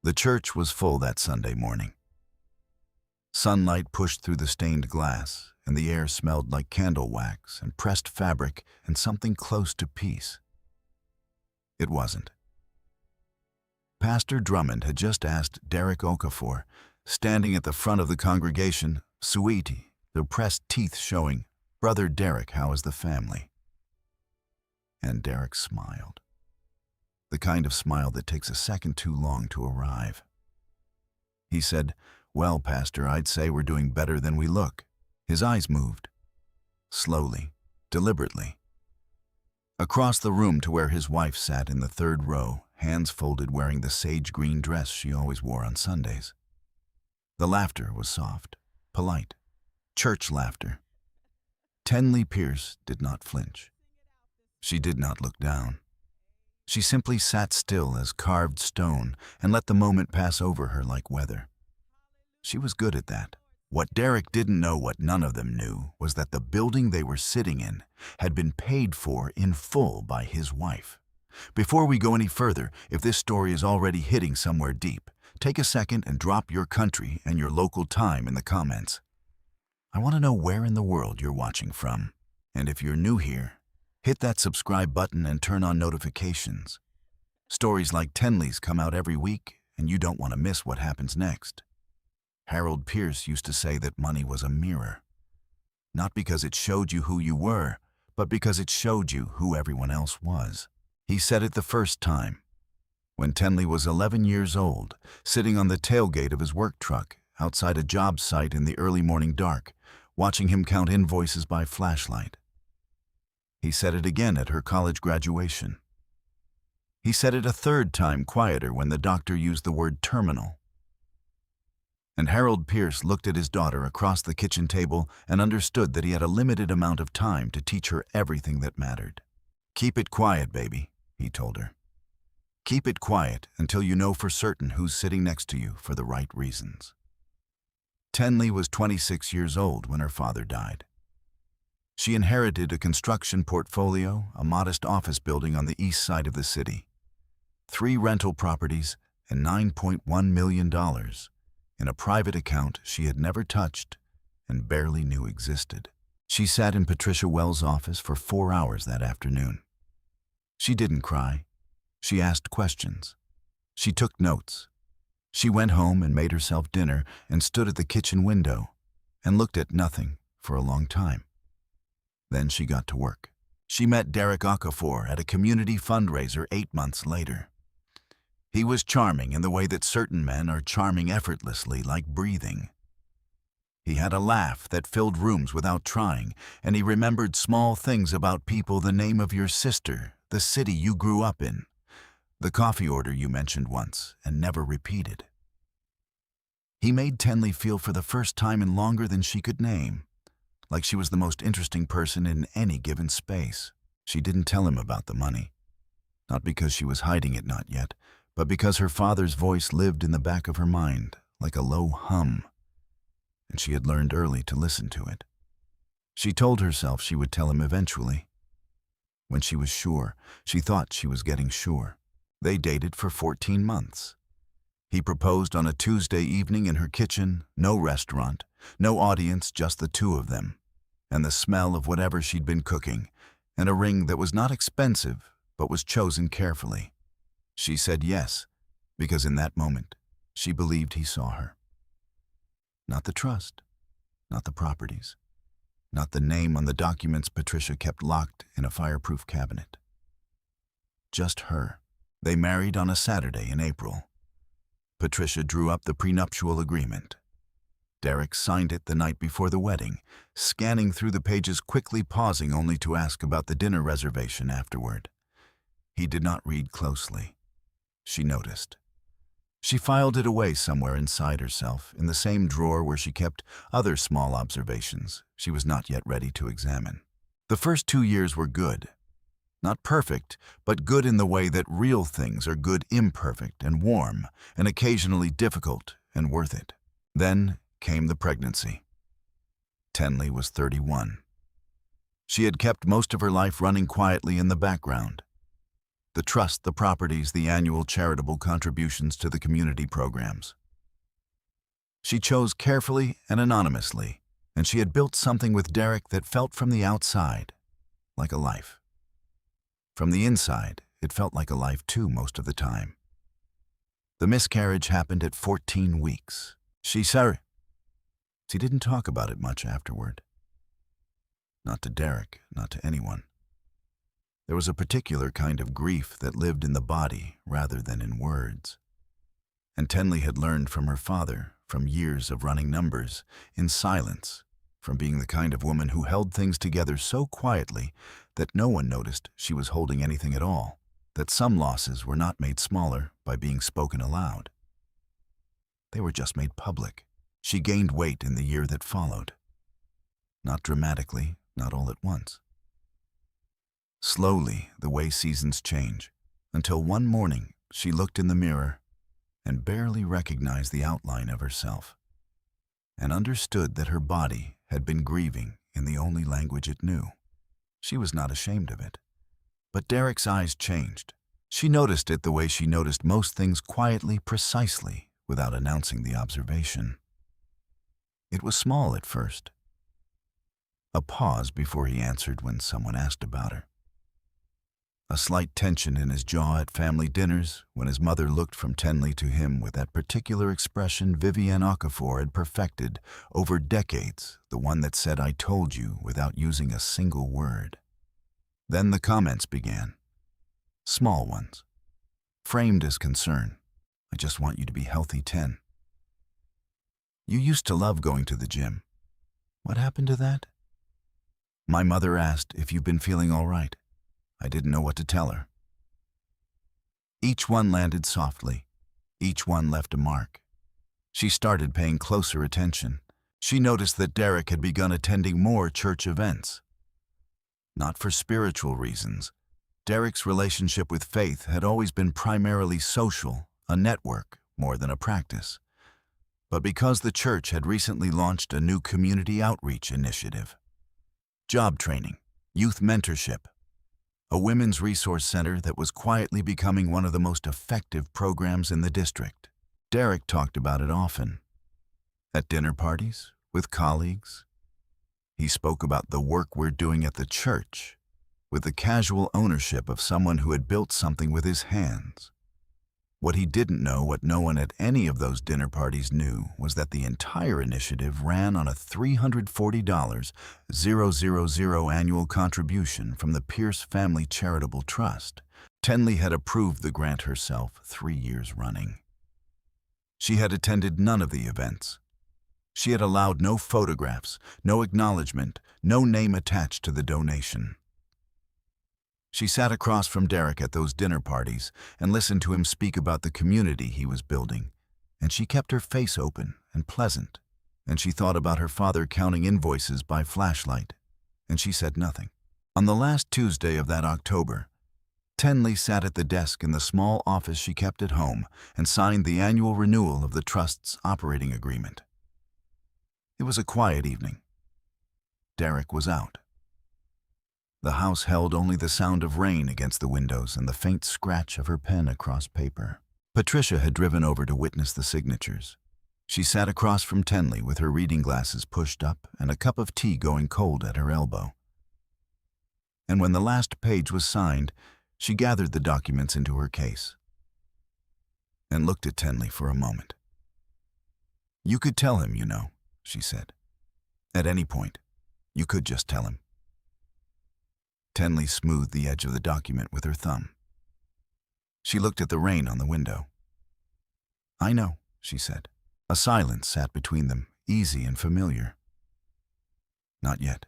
The church was full that Sunday morning. Sunlight pushed through the stained glass, and the air smelled like candle wax and pressed fabric and something close to peace. It wasn't. Pastor Drummond had just asked Derek Okafor, standing at the front of the congregation, Suiti, their pressed teeth showing, "Brother Derek, how is the family?" And Derek smiled. The kind of smile that takes a second too long to arrive. He said, "Well, Pastor, I'd say we're doing better than we look." His eyes moved. Slowly, deliberately. Across the room to where his wife sat in the third row, hands folded, wearing the sage green dress she always wore on Sundays. The laughter was soft, polite, church laughter. Tenley Pierce did not flinch. She did not look down. She simply sat still as carved stone and let the moment pass over her like weather. She was good at that. What Derek didn't know, what none of them knew, was that the building they were sitting in had been paid for in full by his wife. Before we go any further, if this story is already hitting somewhere deep, take a second and drop your country and your local time in the comments. I want to know where in the world you're watching from. And if you're new here, hit that subscribe button and turn on notifications. Stories like Tenley's come out every week, and you don't want to miss what happens next. Harold Pierce used to say that money was a mirror. Not because it showed you who you were, but because it showed you who everyone else was. He said it the first time, when Tenley was 11 years old, sitting on the tailgate of his work truck outside a job site in the early morning dark, watching him count invoices by flashlight. He said it again at her college graduation. He said it a third time quieter when the doctor used the word terminal. And Harold Pierce looked at his daughter across the kitchen table and understood that he had a limited amount of time to teach her everything that mattered. "Keep it quiet, baby," he told her. "Keep it quiet until you know for certain who's sitting next to you for the right reasons." Tenley was 26 years old when her father died. She inherited a construction portfolio, a modest office building on the east side of the city, 3 rental properties, and $9.1 million in a private account she had never touched and barely knew existed. She sat in Patricia Wells' office for 4 hours that afternoon. She didn't cry. She asked questions. She took notes. She went home and made herself dinner and stood at the kitchen window and looked at nothing for a long time. Then she got to work. She met Derek Okafor at a community fundraiser 8 months later. He was charming in the way that certain men are charming effortlessly, like breathing. He had a laugh that filled rooms without trying, and he remembered small things about people: the name of your sister, the city you grew up in, the coffee order you mentioned once and never repeated. He made Tenley feel for the first time in longer than she could name, like she was the most interesting person in any given space. She didn't tell him about the money, not because she was hiding it, not yet, but because her father's voice lived in the back of her mind like a low hum, and she had learned early to listen to it. She told herself she would tell him eventually. When she was sure, she thought she was getting sure. They dated for 14 months. He proposed on a Tuesday evening in her kitchen, no restaurant, no audience, just the two of them, and the smell of whatever she'd been cooking, and a ring that was not expensive but was chosen carefully. She said yes, because in that moment, she believed he saw her. Not the trust, not the properties, not the name on the documents Patricia kept locked in a fireproof cabinet. Just her. They married on a Saturday in April. Patricia drew up the prenuptial agreement. Derek signed it the night before the wedding, scanning through the pages quickly, pausing only to ask about the dinner reservation afterward. He did not read closely. She noticed. She filed it away somewhere inside herself, in the same drawer where she kept other small observations she was not yet ready to examine. The first 2 years were good. Not perfect, but good in the way that real things are good, imperfect and warm, and occasionally difficult and worth it. Then came the pregnancy. Tenley was 31. She had kept most of her life running quietly in the background. The trust, the properties, the annual charitable contributions to the community programs. She chose carefully and anonymously, and she had built something with Derek that felt from the outside like a life. From the inside, it felt like a life too most of the time. The miscarriage happened at 14 weeks. She didn't talk about it much afterward. Not to Derek, not to anyone. There was a particular kind of grief that lived in the body rather than in words. And Tenley had learned from her father, from years of running numbers, in silence, from being the kind of woman who held things together so quietly that no one noticed she was holding anything at all, that some losses were not made smaller by being spoken aloud. They were just made public. She gained weight in the year that followed. Not dramatically, not all at once. Slowly, the way seasons change, until one morning she looked in the mirror and barely recognized the outline of herself, and understood that her body had been grieving in the only language it knew. She was not ashamed of it. But Derek's eyes changed. She noticed it the way she noticed most things, quietly, precisely, without announcing the observation. It was small at first. A pause before he answered when someone asked about her. A slight tension in his jaw at family dinners when his mother looked from Tenley to him with that particular expression Vivienne Okafor had perfected over decades, the one that said, "I told you," without using a single word. Then the comments began. Small ones. Framed as concern. "I just want you to be healthy, Ten. You used to love going to the gym. What happened to that?" My mother asked if you've been feeling all right. I didn't know what to tell her. Each one landed softly. Each one left a mark. She started paying closer attention. She noticed that Derek had begun attending more church events. Not for spiritual reasons. Derek's relationship with faith had always been primarily social, a network, more than a practice. But because the church had recently launched a new community outreach initiative. Job training, youth mentorship, a women's resource center that was quietly becoming one of the most effective programs in the district. Derek talked about it often. At dinner parties, with colleagues. He spoke about the work we're doing at the church, with the casual ownership of someone who had built something with his hands. What he didn't know, what no one at any of those dinner parties knew, was that the entire initiative ran on a $340,000 annual contribution from the Pierce Family Charitable Trust. Tenley had approved the grant herself 3 years running. She had attended none of the events. She had allowed no photographs, no acknowledgement, no name attached to the donation. She sat across from Derek at those dinner parties and listened to him speak about the community he was building, and she kept her face open and pleasant, and she thought about her father counting invoices by flashlight, and she said nothing. On the last Tuesday of that October, Tenley sat at the desk in the small office she kept at home and signed the annual renewal of the Trust's operating agreement. It was a quiet evening. Derek was out. The house held only the sound of rain against the windows and the faint scratch of her pen across paper. Patricia had driven over to witness the signatures. She sat across from Tenley with her reading glasses pushed up and a cup of tea going cold at her elbow. And when the last page was signed, she gathered the documents into her case and looked at Tenley for a moment. "You could tell him, you know," she said. "At any point, you could just tell him." Tenley smoothed the edge of the document with her thumb. She looked at the rain on the window. "I know," she said. A silence sat between them, easy and familiar. "Not yet."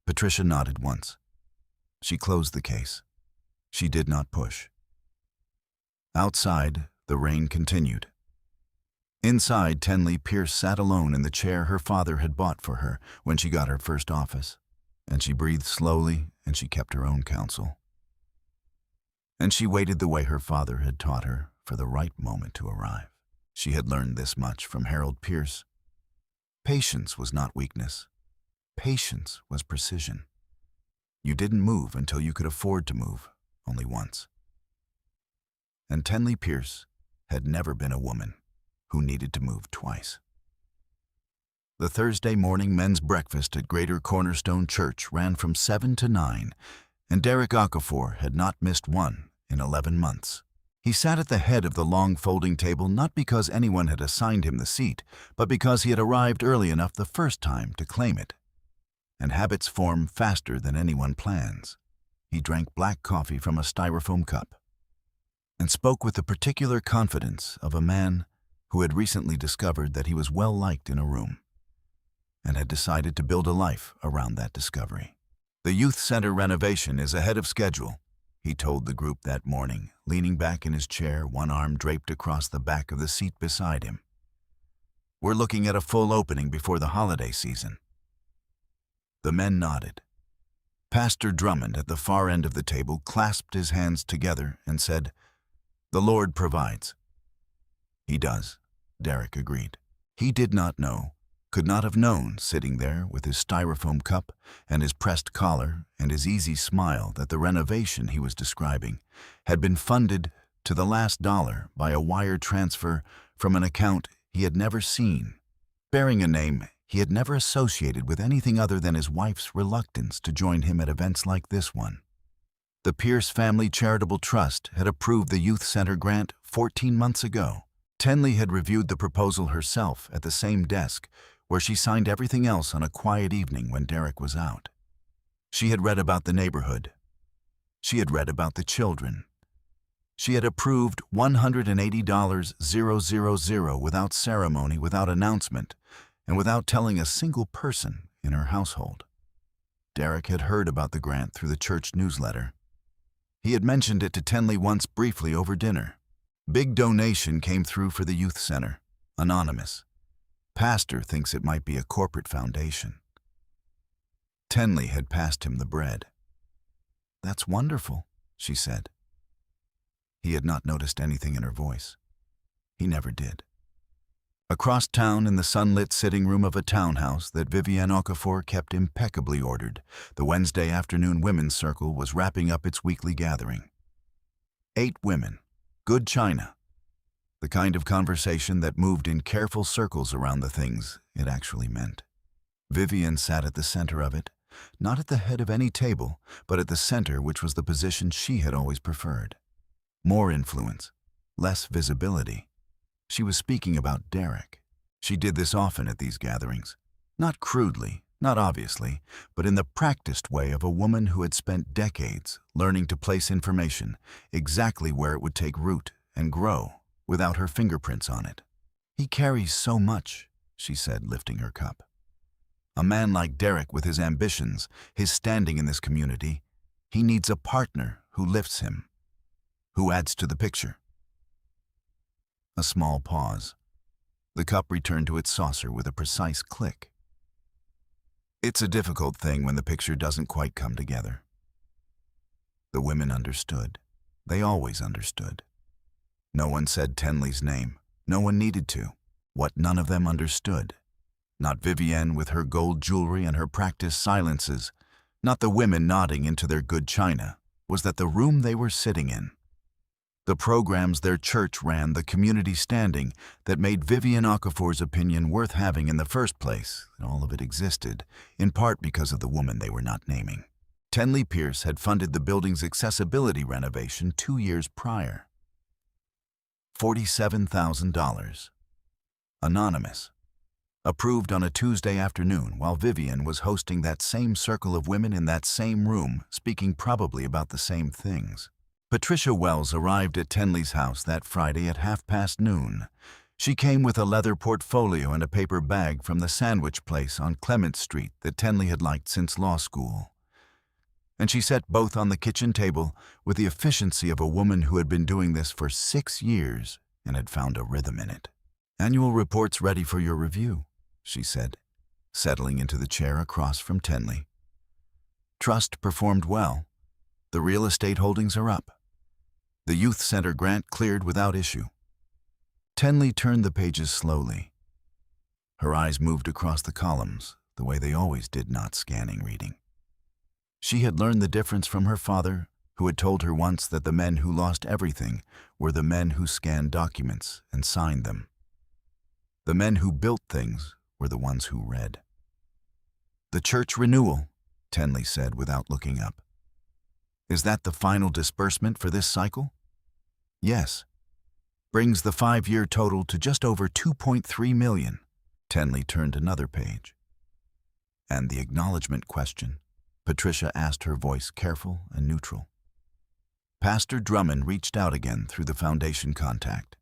Patricia nodded once. She closed the case. She did not push. Outside, the rain continued. Inside, Tenley Pierce sat alone in the chair her father had bought for her when she got her first office. And she breathed slowly, and she kept her own counsel. And she waited the way her father had taught her for the right moment to arrive. She had learned this much from Harold Pierce. Patience was not weakness. Patience was precision. You didn't move until you could afford to move, only once. And Tenley Pierce had never been a woman who needed to move twice. The Thursday morning men's breakfast at Greater Cornerstone Church ran from 7 to 9, and Derek Okafor had not missed one in 11 months. He sat at the head of the long folding table not because anyone had assigned him the seat, but because he had arrived early enough the first time to claim it. And habits form faster than anyone plans. He drank black coffee from a styrofoam cup and spoke with the particular confidence of a man who had recently discovered that he was well liked in a room and had decided to build a life around that discovery. The youth center renovation is ahead of schedule, he told the group that morning, leaning back in his chair, one arm draped across the back of the seat beside him. We're looking at a full opening before the holiday season. The men nodded. Pastor Drummond at the far end of the table clasped his hands together and said, "The Lord provides." "He does," Derek agreed. He did not know, could not have known, sitting there with his styrofoam cup and his pressed collar and his easy smile, that the renovation he was describing had been funded to the last dollar by a wire transfer from an account he had never seen, bearing a name he had never associated with anything other than his wife's reluctance to join him at events like this one. The Pierce Family Charitable Trust had approved the Youth Center grant 14 months ago. Tenley had reviewed the proposal herself at the same desk where she signed everything else on a quiet evening when Derek was out. She had read about the neighborhood. She had read about the children. She had approved $180,000 without ceremony, without announcement, and without telling a single person in her household. Derek had heard about the grant through the church newsletter. He had mentioned it to Tenley once briefly over dinner. Big donation came through for the youth center, anonymous. Pastor thinks it might be a corporate foundation. Tenley had passed him the bread. "That's wonderful," she said. He had not noticed anything in her voice. He never did. Across town in the sunlit sitting room of a townhouse that Vivienne Okafor kept impeccably ordered, the Wednesday afternoon women's circle was wrapping up its weekly gathering. 8 women, good china, the kind of conversation that moved in careful circles around the things it actually meant. Vivienne sat at the center of it, not at the head of any table, but at the center, which was the position she had always preferred. More influence, less visibility. She was speaking about Derek. She did this often at these gatherings, not crudely, not obviously, but in the practiced way of a woman who had spent decades learning to place information exactly where it would take root and grow without her fingerprints on it. "He carries so much," she said, lifting her cup. "A man like Derek, with his ambitions, his standing in this community, he needs a partner who lifts him, who adds to the picture." A small pause. The cup returned to its saucer with a precise click. It's a difficult thing when the picture doesn't quite come together. The women understood. They always understood. No one said Tenley's name. No one needed to. What none of them understood. Not Vivienne with her gold jewelry and her practiced silences, not the women nodding into their good china, was that the room they were sitting in, the programs their church ran, the community standing that made Vivienne Okafor's opinion worth having in the first place, and all of it existed, in part because of the woman they were not naming. Tenley Pierce had funded the building's accessibility renovation 2 years prior. $47,000. Anonymous. Approved on a Tuesday afternoon while Vivienne was hosting that same circle of women in that same room, speaking probably about the same things. Patricia Wells arrived at Tenley's house that Friday at noon. She came with a leather portfolio and a paper bag from the sandwich place on Clement Street that Tenley had liked since law school. And she set both on the kitchen table with the efficiency of a woman who had been doing this for 6 years and had found a rhythm in it. "Annual report's ready for your review," she said, settling into the chair across from Tenley. "Trust performed well. The real estate holdings are up. The youth center grant cleared without issue." Tenley turned the pages slowly. Her eyes moved across the columns the way they always did, not scanning reading. She had learned the difference from her father, who had told her once that the men who lost everything were the men who scanned documents and signed them. The men who built things were the ones who read. "The church renewal," Tenley said without looking up. "Is that the final disbursement for this cycle?" "Yes." "Brings the 5-year total to just over 2.3 million. Tenley turned another page. "And the acknowledgement question?" Patricia asked, her voice careful and neutral. Pastor Drummond reached out again through the foundation contact.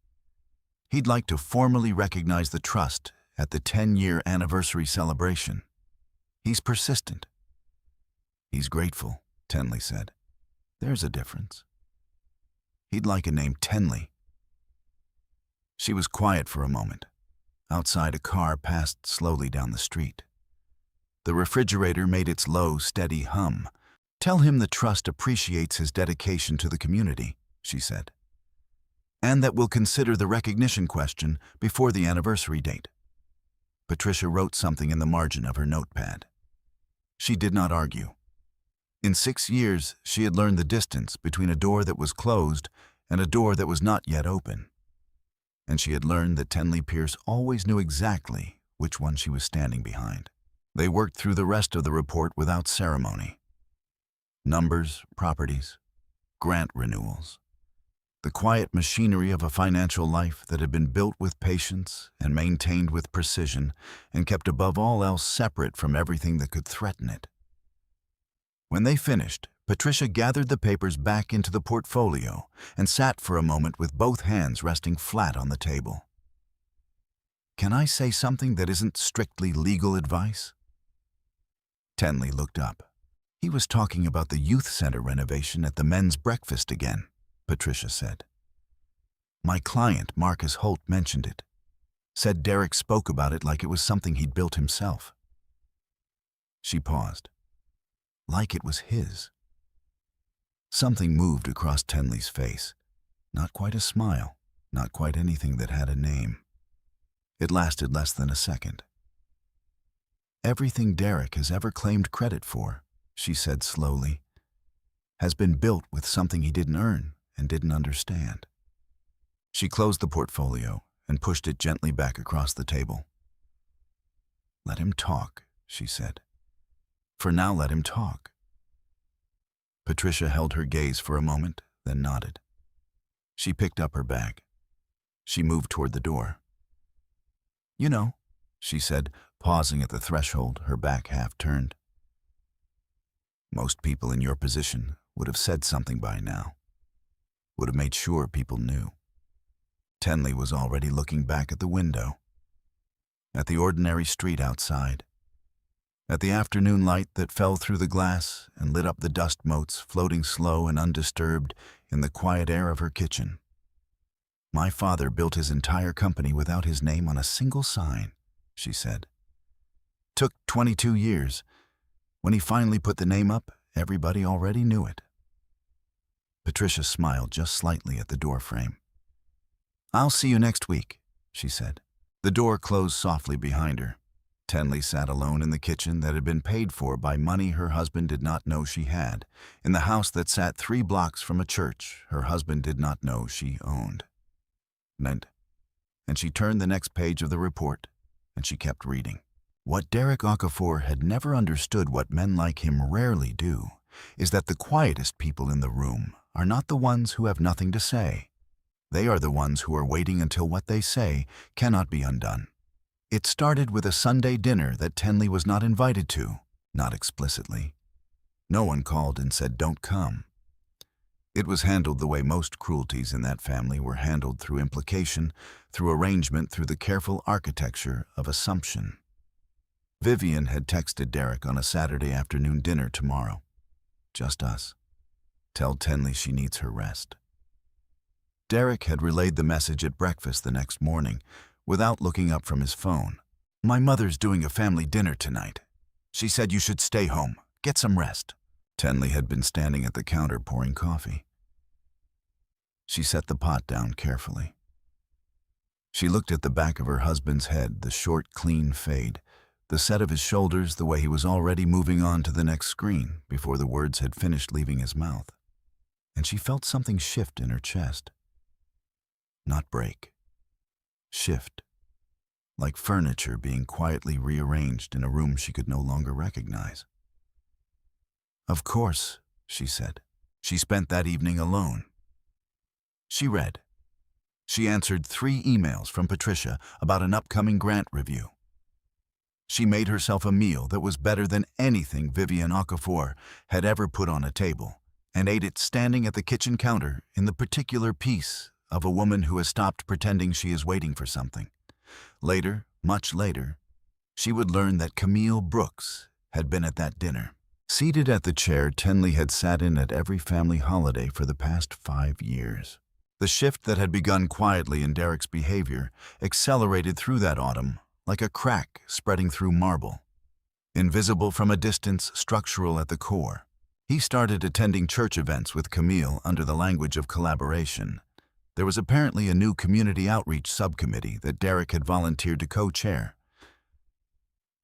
He'd like to formally recognize the trust at the 10-year anniversary celebration. He's persistent. "He's grateful," Tenley said. "There's a difference. He'd like a name Tenley." She was quiet for a moment. Outside, a car passed slowly down the street. The refrigerator made its low, steady hum. "Tell him the trust appreciates his dedication to the community," she said, "and that we'll consider the recognition question before the anniversary date." Patricia wrote something in the margin of her notepad. She did not argue. In 6 years, she had learned the distance between a door that was closed and a door that was not yet open. And she had learned that Tenley Pierce always knew exactly which one she was standing behind. They worked through the rest of the report without ceremony. Numbers, properties, grant renewals. The quiet machinery of a financial life that had been built with patience and maintained with precision and kept above all else separate from everything that could threaten it. When they finished, Patricia gathered the papers back into the portfolio and sat for a moment with both hands resting flat on the table. "Can I say something that isn't strictly legal advice?" Tenley looked up. "He was talking about the youth center renovation at the men's breakfast again," Patricia said. "My client, Marcus Holt, mentioned it. Said Derek spoke about it like it was something he'd built himself." She paused. Like it was his. Something moved across Tenley's face. Not quite a smile, not quite anything that had a name. It lasted less than a second. "Everything Derek has ever claimed credit for," she said slowly, "has been built with something he didn't earn and didn't understand." She closed the portfolio and pushed it gently back across the table. "Let him talk," she said. "For now, let him talk." Patricia held her gaze for a moment, then nodded. She picked up her bag. She moved toward the door. "You know," she said, pausing at the threshold, her back half turned. "Most people in your position would have said something by now. Would have made sure people knew." Tenley was already looking back at the window, at the ordinary street outside, at the afternoon light that fell through the glass and lit up the dust motes floating slow and undisturbed in the quiet air of her kitchen. "My father built his entire company without his name on a single sign," she said. "Took 22 years. When he finally put the name up, everybody already knew it." Patricia smiled just slightly at the door frame. "I'll see you next week," she said. The door closed softly behind her. Tenley sat alone in the kitchen that had been paid for by money her husband did not know she had, in the house that sat 3 blocks from a church her husband did not know she owned. And she turned the next page of the report, and she kept reading. What Derek Okafor had never understood, what men like him rarely do, is that the quietest people in the room are not the ones who have nothing to say. They are the ones who are waiting until what they say cannot be undone. It started with a Sunday dinner that Tenley was not invited to, not explicitly. No one called and said, "Don't come." It was handled the way most cruelties in that family were handled, through implication, through arrangement, through the careful architecture of assumption. Vivian had texted Derek on a Saturday afternoon dinner tomorrow. "Just us. Tell Tenley she needs her rest." Derek had relayed the message at breakfast the next morning, without looking up from his phone. "My mother's doing a family dinner tonight. She said you should stay home. Get some rest." Tenley had been standing at the counter pouring coffee. She set the pot down carefully. She looked at the back of her husband's head, the short, clean fade, the set of his shoulders, the way he was already moving on to the next screen before the words had finished leaving his mouth. and she felt something shift in her chest. Not break. Shift. Like furniture being quietly rearranged in a room she could no longer recognize. "Of course," she said. She spent that evening alone. She read. She answered 3 emails from Patricia about an upcoming grant review. She made herself a meal that was better than anything Vivian Okafor had ever put on a table, and ate it standing at the kitchen counter in the particular peace of a woman who has stopped pretending she is waiting for something. Later, much later, she would learn that Camille Brooks had been at that dinner. Seated at the chair Tenley had sat in at every family holiday for the past 5 years. The shift that had begun quietly in Derek's behavior accelerated through that autumn like a crack spreading through marble. Invisible from a distance, structural at the core. He started attending church events with Camille under the language of collaboration. There was apparently a new community outreach subcommittee that Derek had volunteered to co-chair.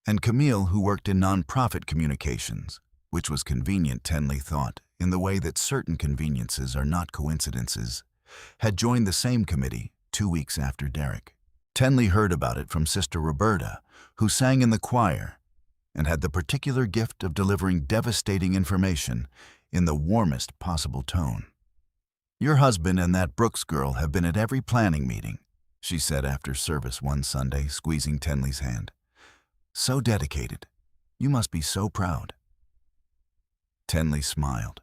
And Camille, who worked in nonprofit communications, which was convenient, Tenley thought, in the way that certain conveniences are not coincidences, had joined the same committee 2 weeks after Derek. Tenley heard about it from Sister Roberta, who sang in the choir and had the particular gift of delivering devastating information in the warmest possible tone. "Your husband and that Brooks girl have been at every planning meeting," she said after service one Sunday, squeezing Tenley's hand. "So dedicated. You must be so proud." Tenley smiled.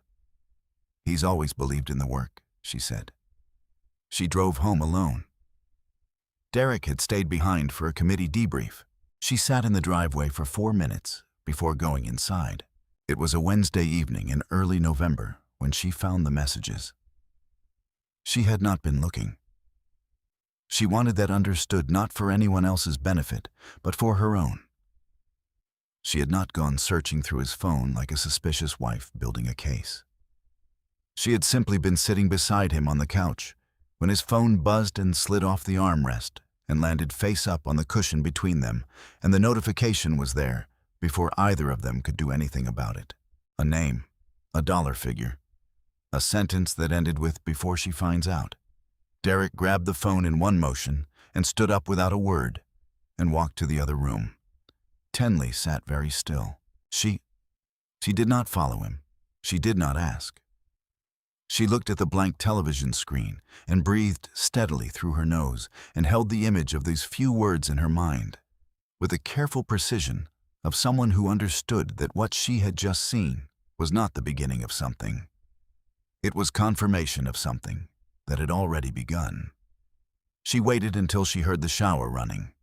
"He's always believed in the work," she said. She drove home alone. Derek had stayed behind for a committee debrief. She sat in the driveway for 4 minutes before going inside. It was a Wednesday evening in early November when she found the messages. She had not been looking. She wanted that understood not for anyone else's benefit, but for her own. She had not gone searching through his phone like a suspicious wife building a case. She had simply been sitting beside him on the couch when his phone buzzed and slid off the armrest and landed face up on the cushion between them, and the notification was there before either of them could do anything about it. A name, a dollar figure, a sentence that ended with "before she finds out." Derek grabbed the phone in one motion and stood up without a word and walked to the other room. Tenley sat very still. She did not follow him. She did not ask. She looked at the blank television screen and breathed steadily through her nose and held the image of these few words in her mind, with the careful precision of someone who understood that what she had just seen was not the beginning of something. It was confirmation of something that had already begun. She waited until she heard the shower running.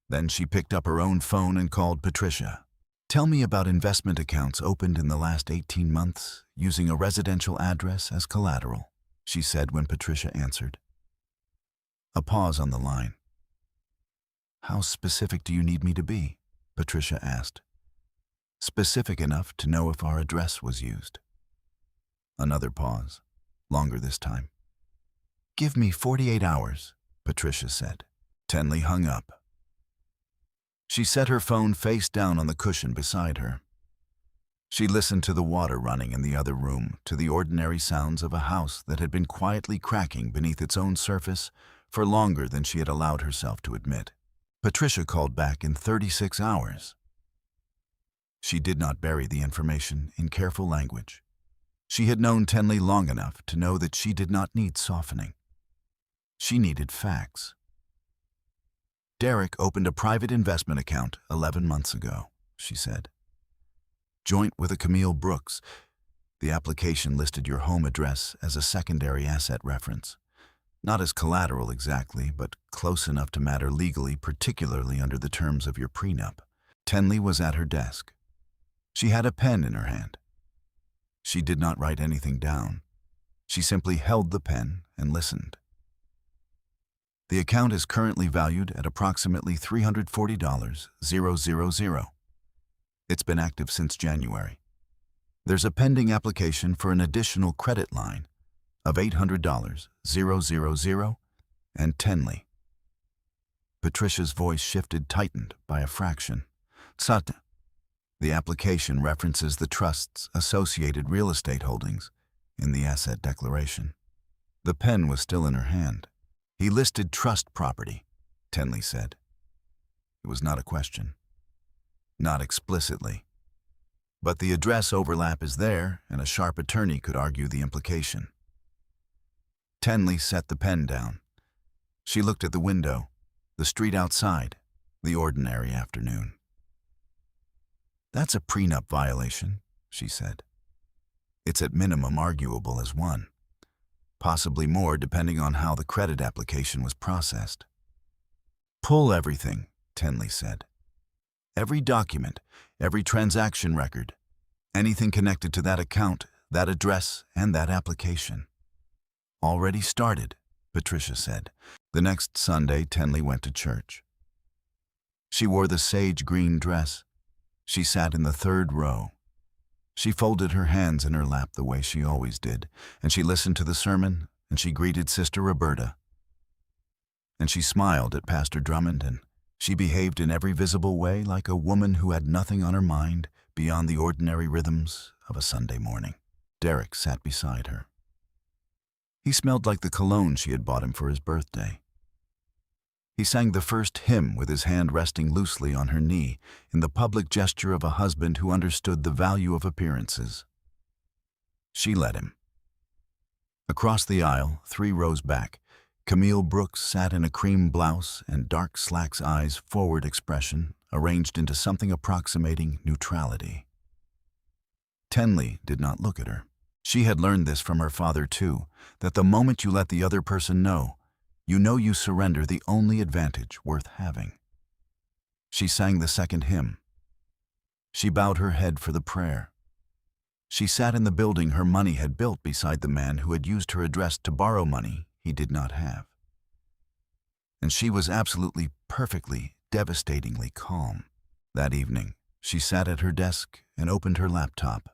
Then she picked up her own phone and called Patricia. "Tell me about investment accounts opened in the last 18 months using a residential address as collateral," she said when Patricia answered. A pause on the line. "How specific do you need me to be?" Patricia asked. "Specific enough to know if our address was used." Another pause, longer this time. "Give me 48 hours, Patricia said. Tenley hung up. She set her phone face down on the cushion beside her. She listened to the water running in the other room, to the ordinary sounds of a house that had been quietly cracking beneath its own surface for longer than she had allowed herself to admit. Patricia called back in 36 hours. She did not bury the information in careful language. She had known Tenley long enough to know that she did not need softening. She needed facts. "Derek opened a private investment account 11 months ago," she said. "Joint with a Camille Brooks. The application listed your home address as a secondary asset reference. Not as collateral exactly, but close enough to matter legally, particularly under the terms of your prenup." Tenley was at her desk. She had a pen in her hand. She did not write anything down. She simply held the pen and listened. "The account is currently valued at approximately $340,000. It's been active since January. There's a pending application for an additional credit line of $800,000 and Tenley." Patricia's voice shifted, tightened by a fraction. "The application references the trust's associated real estate holdings. in the asset declaration. The pen was still in her hand. He listed trust property, Tenley said. It was not a question. Not explicitly. But the address overlap is there, and a sharp attorney could argue the implication. Tenley set the pen down. She looked at the window, the street outside, the ordinary afternoon. "That's a prenup violation," she said. "It's at minimum arguable as one. Possibly more depending on how the credit application was processed." "Pull everything," Tenley said. "Every document, every transaction record, anything connected to that account, that address, and that application." "Already started," Patricia said. The next Sunday, Tenley went to church. She wore the sage green dress. She sat in the third row. She folded her hands in her lap the way she always did, and she listened to the sermon, and she greeted Sister Roberta. And she smiled at Pastor Drummond, and she behaved in every visible way like a woman who had nothing on her mind beyond the ordinary rhythms of a Sunday morning. Derek sat beside her. He smelled like the cologne she had bought him for his birthday. He sang the first hymn with his hand resting loosely on her knee in the public gesture of a husband who understood the value of appearances. She led him. Across the aisle, 3 rows back, Camille Brooks sat in a cream blouse and dark slacks eyes forward expression arranged into something approximating neutrality. Tenley did not look at her. She had learned this from her father too, that the moment you let the other person know you surrender the only advantage worth having. She sang the second hymn. She bowed her head for the prayer. She sat in the building her money had built beside the man who had used her address to borrow money he did not have. And she was absolutely, perfectly, devastatingly calm. That evening, she sat at her desk and opened her laptop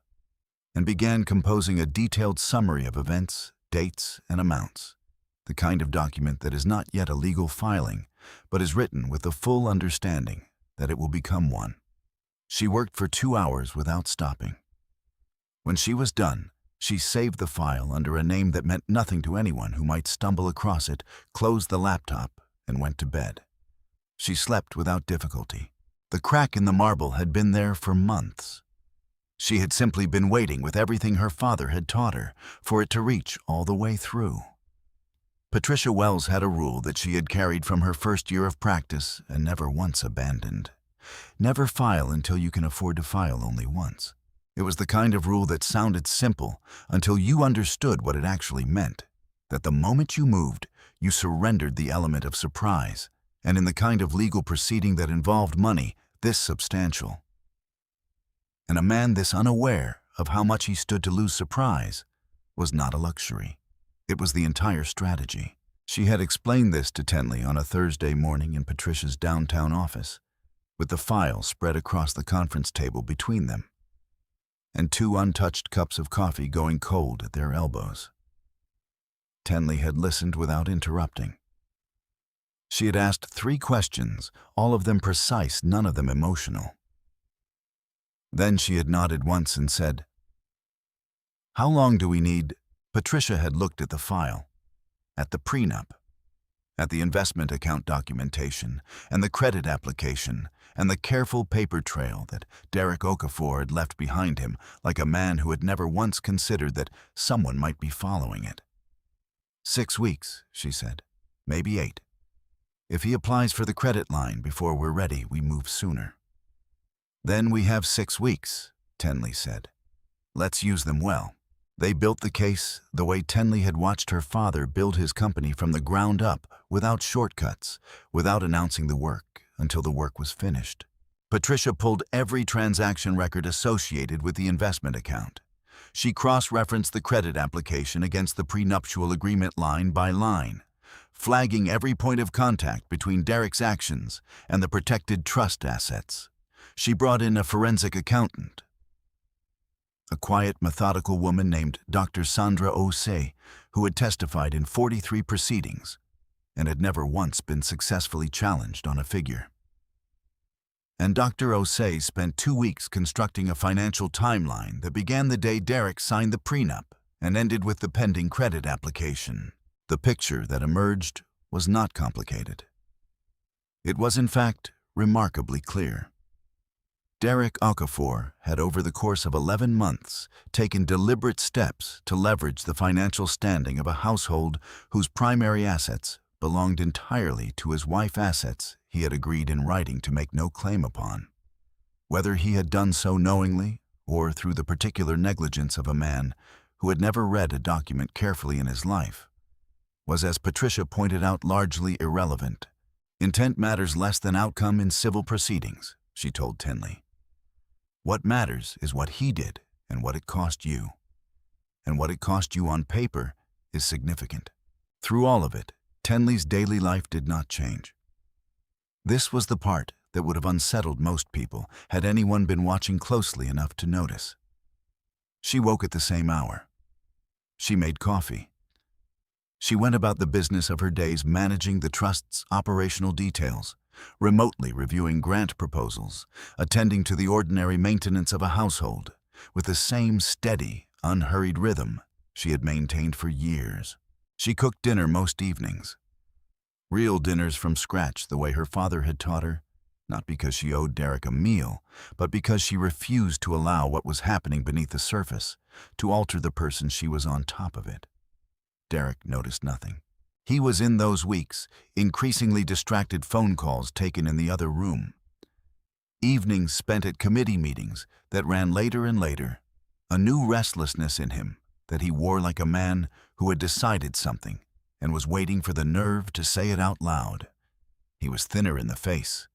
and began composing a detailed summary of events, dates, and amounts. The kind of document that is not yet a legal filing, but is written with the full understanding that it will become one. She worked for 2 hours without stopping. When she was done, she saved the file under a name that meant nothing to anyone who might stumble across it, closed the laptop, and went to bed. She slept without difficulty. The crack in the marble had been there for months. She had simply been waiting with everything her father had taught her for it to reach all the way through. Patricia Wells had a rule that she had carried from her first year of practice and never once abandoned. Never file until you can afford to file only once. It was the kind of rule that sounded simple until you understood what it actually meant, that the moment you moved, you surrendered the element of surprise, and in the kind of legal proceeding that involved money, this substantial. And a man this unaware of how much he stood to lose surprise was not a luxury. It was the entire strategy. She had explained this to Tenley on a Thursday morning in Patricia's downtown office, with the file spread across the conference table between them, and 2 untouched cups of coffee going cold at their elbows. Tenley had listened without interrupting. She had asked 3 questions, all of them precise, none of them emotional. Then she had nodded once and said, "How long do we need?" Patricia had looked at the file, at the prenup, at the investment account documentation, and the credit application, and the careful paper trail that Derek Okafor had left behind him, like a man who had never once considered that someone might be following it. 6 weeks, she said, maybe 8. If he applies for the credit line before we're ready, we move sooner. Then we have 6 weeks, Tenley said. Let's use them well. They built the case the way Tenley had watched her father build his company from the ground up, without shortcuts, without announcing the work until the work was finished. Patricia pulled every transaction record associated with the investment account. She cross-referenced the credit application against the prenuptial agreement line by line, flagging every point of contact between Derek's actions and the protected trust assets. She brought in a forensic accountant, a quiet, methodical woman named Dr. Sandra Osei, who had testified in 43 proceedings and had never once been successfully challenged on a figure. And Dr. Osei spent 2 weeks constructing a financial timeline that began the day Derek signed the prenup and ended with the pending credit application. The picture that emerged was not complicated. It was, in fact, remarkably clear. Derek Okafor had, over the course of 11 months, taken deliberate steps to leverage the financial standing of a household whose primary assets belonged entirely to his wife's assets he had agreed in writing to make no claim upon. Whether he had done so knowingly or through the particular negligence of a man who had never read a document carefully in his life, was, as Patricia pointed out, largely irrelevant. Intent matters less than outcome in civil proceedings, she told Tenley. What matters is what he did and what it cost you. And what it cost you on paper is significant. Through all of it, Tenley's daily life did not change. This was the part that would have unsettled most people had anyone been watching closely enough to notice. She woke at the same hour. She made coffee. She went about the business of her days managing the trust's operational details, remotely reviewing grant proposals, attending to the ordinary maintenance of a household, with the same steady, unhurried rhythm she had maintained for years. She cooked dinner most evenings. Real dinners from scratch, the way her father had taught her, not because she owed Derek a meal, but because she refused to allow what was happening beneath the surface to alter the person she was on top of it. Derek noticed nothing. He was, in those weeks, increasingly distracted phone calls taken in the other room. Evenings spent at committee meetings that ran later and later, a new restlessness in him that he wore like a man who had decided something and was waiting for the nerve to say it out loud. He was thinner in the face,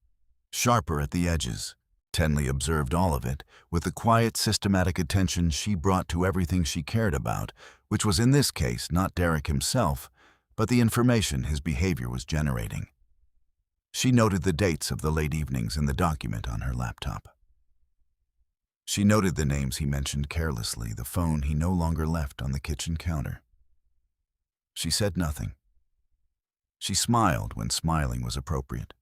sharper at the edges. Tenley observed all of it with the quiet, systematic attention she brought to everything she cared about, which was in this case not Derek himself, but the information his behavior was generating. She noted the dates of the late evenings in the document on her laptop. She noted the names he mentioned carelessly, the phone he no longer left on the kitchen counter. She said nothing. She smiled when smiling was appropriate.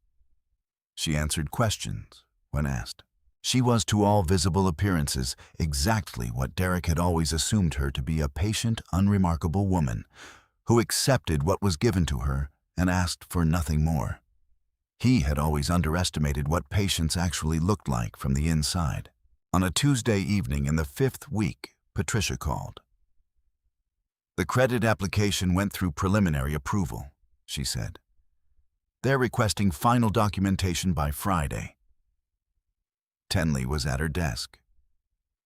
She answered questions when asked. She was, to all visible appearances, exactly what Derek had always assumed her to be: a patient, unremarkable woman who accepted what was given to her and asked for nothing more. He had always underestimated what patience actually looked like from the inside. On a Tuesday evening in the 5th week, Patricia called. "The credit application went through preliminary approval," she said. "They're requesting final documentation by Friday." Tenley was at her desk.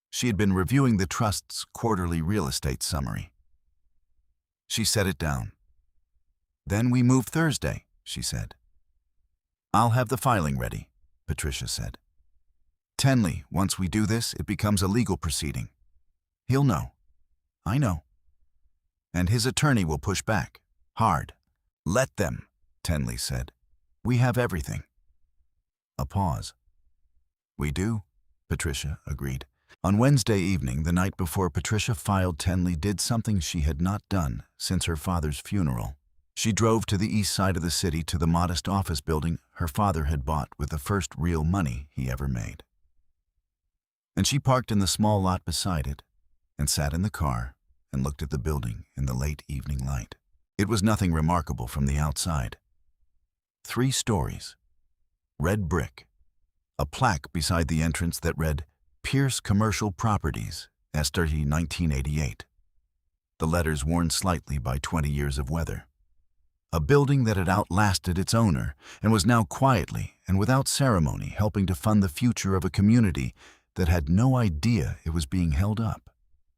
She had been reviewing the trust's quarterly real estate summary. She set it down. "Then we move Thursday," she said. "I'll have the filing ready," Patricia said. "Tenley, once we do this, it becomes a legal proceeding. He'll know. I know. And his attorney will push back. Hard." "Let them," Tenley said. "We have everything." A pause. "We do," Patricia agreed. On Wednesday evening, the night before Patricia filed, Tenley did something she had not done since her father's funeral. She drove to the east side of the city to the modest office building her father had bought with the first real money he ever made. And she parked in the small lot beside it and sat in the car and looked at the building in the late evening light. It was nothing remarkable from the outside. 3 stories, red brick, a plaque beside the entrance that read, "Pierce Commercial Properties, S30 1988. The letters worn slightly by 20 years of weather. A building that had outlasted its owner and was now quietly and without ceremony helping to fund the future of a community that had no idea it was being held up.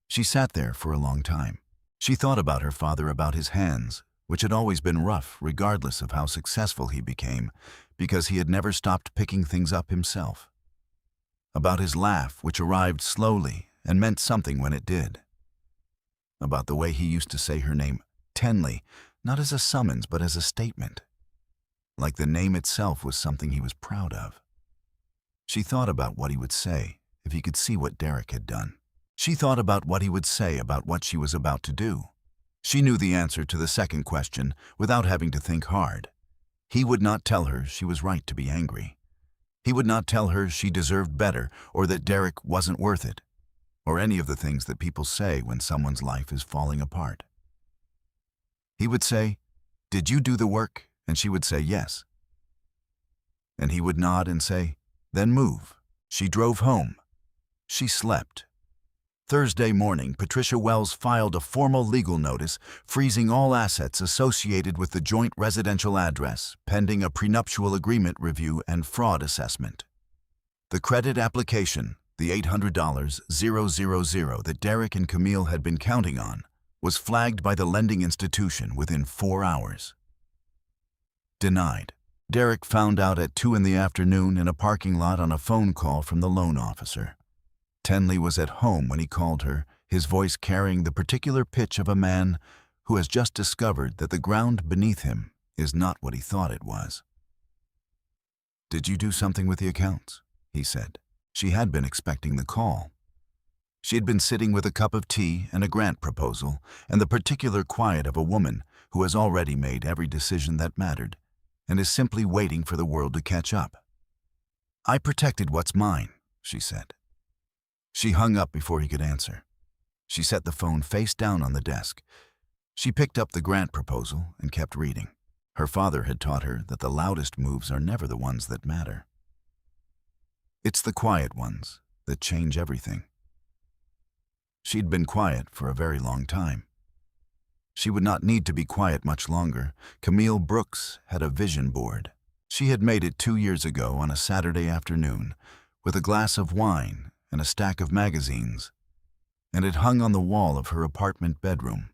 She sat there for a long time. She thought about her father, about his hands, which had always been rough regardless of how successful he became, because he had never stopped picking things up himself. About his laugh, which arrived slowly and meant something when it did. About the way he used to say her name, Tenley, not as a summons but as a statement. Like the name itself was something he was proud of. She thought about what he would say if he could see what Derek had done. She thought about what he would say about what she was about to do. She knew the answer to the second question without having to think hard. He would not tell her she was right to be angry. He would not tell her she deserved better or that Derek wasn't worth it, or any of the things that people say when someone's life is falling apart. He would say, "Did you do the work?" And she would say, "Yes." And he would nod and say, "Then move." She drove home. She slept. Thursday morning, Patricia Wells filed a formal legal notice freezing all assets associated with the joint residential address, pending a prenuptial agreement review and fraud assessment. The credit application, the $800,000 that Derek and Camille had been counting on, was flagged by the lending institution within 4 hours. Denied. Derek found out at 2 p.m. in a parking lot on a phone call from the loan officer. Tenley was at home when he called her, his voice carrying the particular pitch of a man who has just discovered that the ground beneath him is not what he thought it was. "Did you do something with the accounts?" he said. She had been expecting the call. She had been sitting with a cup of tea and a grant proposal and the particular quiet of a woman who has already made every decision that mattered and is simply waiting for the world to catch up. "I protected what's mine," she said. She hung up before he could answer. She set the phone face down on the desk. She picked up the grant proposal and kept reading. Her father had taught her that the loudest moves are never the ones that matter. It's the quiet ones that change everything. She'd been quiet for a very long time. She would not need to be quiet much longer. Camille Brooks had a vision board. She had made it 2 years ago on a Saturday afternoon with a glass of wine and a stack of magazines, and it hung on the wall of her apartment bedroom,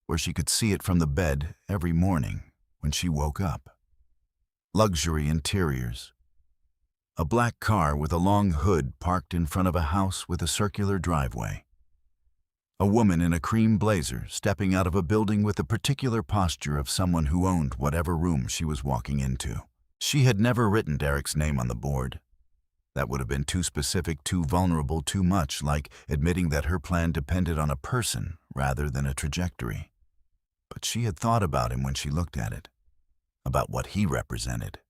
where she could see it from the bed every morning when she woke up. Luxury interiors. A black car with a long hood parked in front of a house with a circular driveway. A woman in a cream blazer stepping out of a building with the particular posture of someone who owned whatever room she was walking into. She had never written Derek's name on the board. That would have been too specific, too vulnerable, too much like admitting that her plan depended on a person rather than a trajectory. But she had thought about him when she looked at it, about what he represented,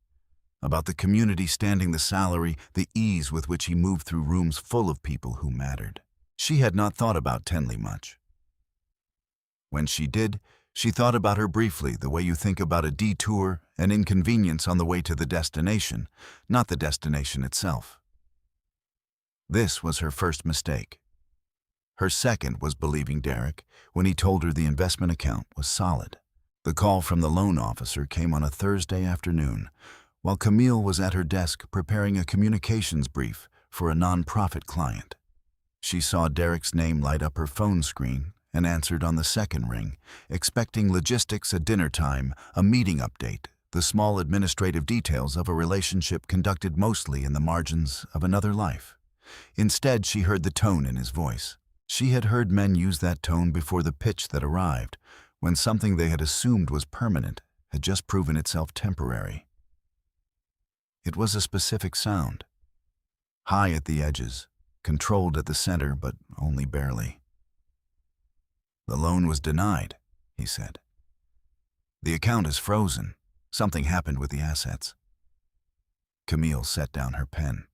about the community standing the salary, the ease with which he moved through rooms full of people who mattered. She had not thought about Tenley much. When she did, she thought about her briefly, the way you think about a detour, an inconvenience on the way to the destination, not the destination itself. This was her first mistake. Her second was believing Derek when he told her the investment account was solid. The call from the loan officer came on a Thursday afternoon, while Camille was at her desk preparing a communications brief for a nonprofit client. She saw Derek's name light up her phone screen and answered on the second ring, expecting logistics at dinner time, a meeting update, the small administrative details of a relationship conducted mostly in the margins of another life. Instead, she heard the tone in his voice. She had heard men use that tone before the pitch that arrived, when something they had assumed was permanent had just proven itself temporary. It was a specific sound, high at the edges, controlled at the center, but only barely. "The loan was denied," he said. "The account is frozen. Something happened with the assets." Camille set down her pen.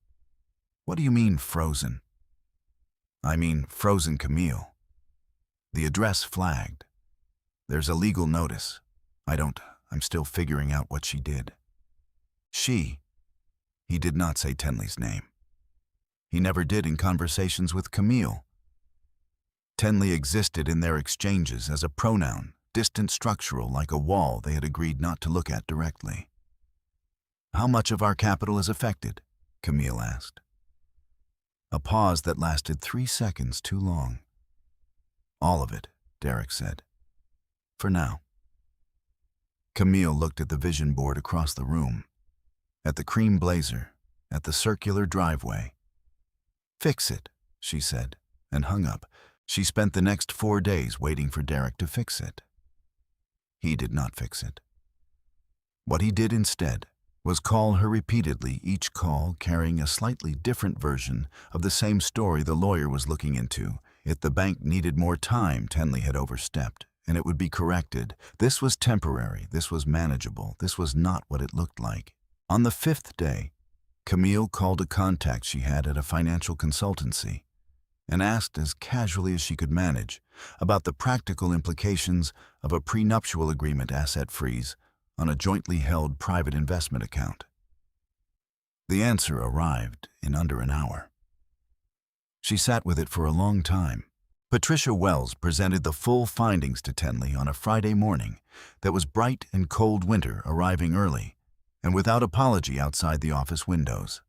"What do you mean, frozen?" "I mean, frozen, Camille. The address flagged. There's a legal notice. I'm still figuring out what she did." He did not say Tenley's name. He never did in conversations with Camille. Tenley existed in their exchanges as a pronoun, distant structural like a wall they had agreed not to look at directly. "How much of our capital is affected?" Camille asked. A pause that lasted 3 seconds too long. "All of it," Derek said. "For now." Camille looked at the vision board across the room, at the cream blazer, at the circular driveway. "Fix it," she said, and hung up. She spent the next 4 days waiting for Derek to fix it. He did not fix it. What he did instead was call her repeatedly, each call carrying a slightly different version of the same story the lawyer was looking into. If the bank needed more time, Tenley had overstepped, and it would be corrected. This was temporary, this was manageable, this was not what it looked like. On the 5th day, Camille called a contact she had at a financial consultancy. and asked as casually as she could manage about the practical implications of a prenuptial agreement asset freeze on a jointly held private investment account. The answer arrived in under an hour. She sat with it for a long time. Patricia Wells presented the full findings to Tenley on a Friday morning that was bright and cold winter arriving early and without apology outside the office windows.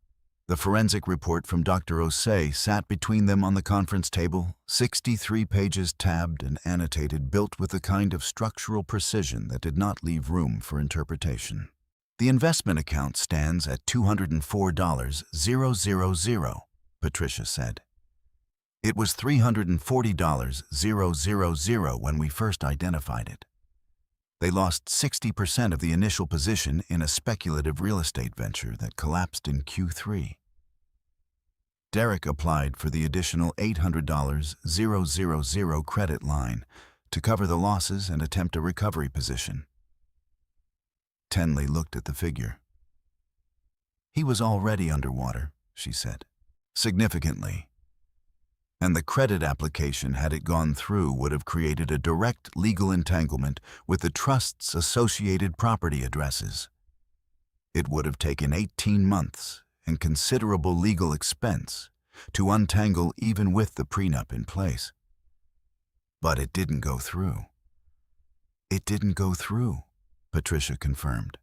The forensic report from Dr. Osei sat between them on the conference table, 63 pages tabbed and annotated, built with the kind of structural precision that did not leave room for interpretation. The investment account stands at $204,000, Patricia said. It was $340,000 when we first identified it. They lost 60% of the initial position in a speculative real estate venture that collapsed in Q3. Derek applied for the additional $800,000 credit line to cover the losses and attempt a recovery position. Tenley looked at the figure. He was already underwater, she said, significantly. And the credit application, had it gone through, would have created a direct legal entanglement with the trust's associated property addresses. It would have taken 18 months and considerable legal expense to untangle even with the prenup in place. But it didn't go through. It didn't go through, Patricia confirmed.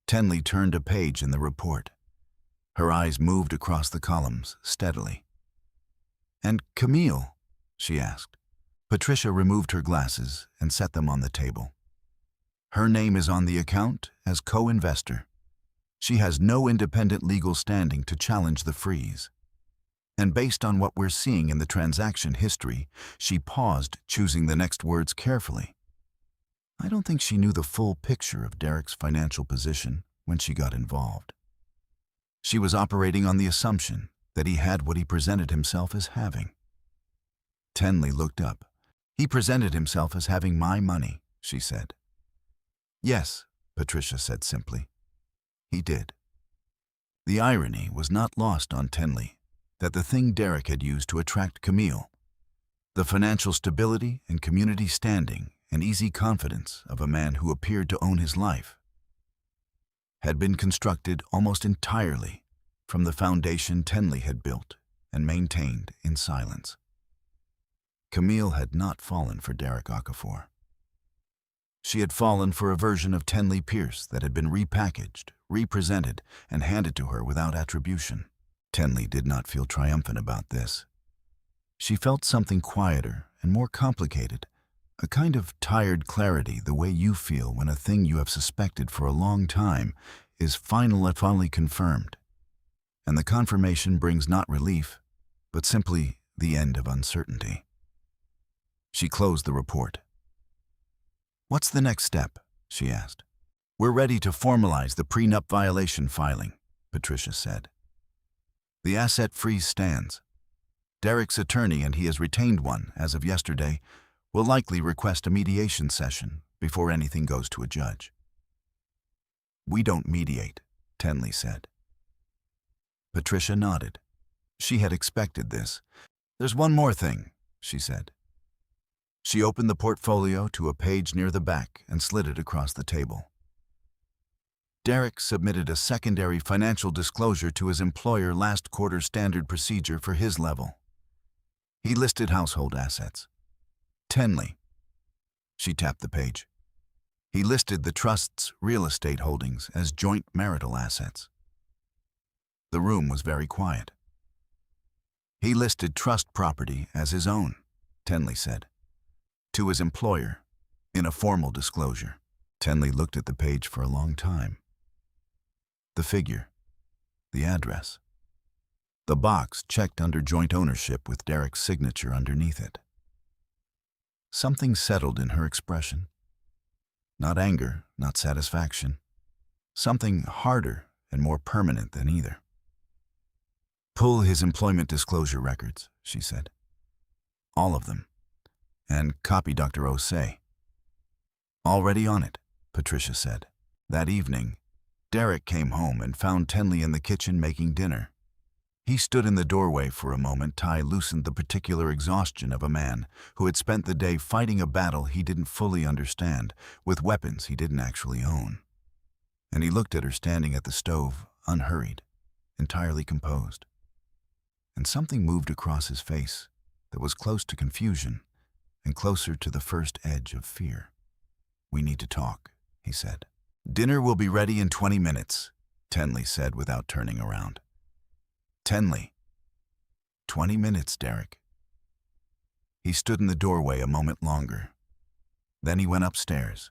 Tenley turned a page in the report. Her eyes moved across the columns steadily. "And Camille?" she asked. Patricia removed her glasses and set them on the table. "Her name is on the account as co-investor. She has no independent legal standing to challenge the freeze. And based on what we're seeing in the transaction history," she paused, choosing the next words carefully, "I don't think she knew the full picture of Derek's financial position when she got involved. She was operating on the assumption that he had what he presented himself as having." Tenley looked up. "He presented himself as having my money," she said. "Yes," Patricia said simply. "He did." The irony was not lost on Tenley that the thing Derek had used to attract Camille, the financial stability and community standing and easy confidence of a man who appeared to own his life, had been constructed almost entirely from the foundation Tenley had built and maintained in silence. Camille had not fallen for Derek Okafor. She had fallen for a version of Tenley Pierce that had been repackaged, represented, and handed to her without attribution. Tenley did not feel triumphant about this. She felt something quieter and more complicated, a kind of tired clarity, the way you feel when a thing you have suspected for a long time is finally confirmed. And the confirmation brings not relief, but simply the end of uncertainty. She closed the report. "What's the next step?" she asked. "We're ready to formalize the prenup violation filing," Patricia said. "The asset freeze stands. Derek's attorney, and he has retained one as of yesterday, will likely request a mediation session before anything goes to a judge." "We don't mediate," Tenley said. Patricia nodded. She had expected this. "There's one more thing," she said. She opened the portfolio to a page near the back and slid it across the table. Derek submitted a secondary financial disclosure to his employer last quarter, standard procedure for his level. He listed household assets. Tenley. She tapped the page. He listed the trust's real estate holdings as joint marital assets. The room was very quiet. "He listed trust property as his own," Tenley said, "to his employer, in a formal disclosure." Tenley looked at the page for a long time. The figure, the address, the box checked under joint ownership with Derek's signature underneath it. Something settled in her expression. Not anger, not satisfaction. Something harder and more permanent than either. "Pull his employment disclosure records," she said. "All of them. And copy Dr. Osei." "Already on it," Patricia said. That evening, Derek came home and found Tenley in the kitchen making dinner. He stood in the doorway for a moment. Ty loosened the particular exhaustion of a man who had spent the day fighting a battle he didn't fully understand, with weapons he didn't actually own. And he looked at her standing at the stove, unhurried, entirely composed. And something moved across his face that was close to confusion and closer to the first edge of fear. "We need to talk," he said. "Dinner will be ready in 20 minutes, Tenley said without turning around. Tenley. 20 minutes, Derek. He stood in the doorway a moment longer. Then he went upstairs.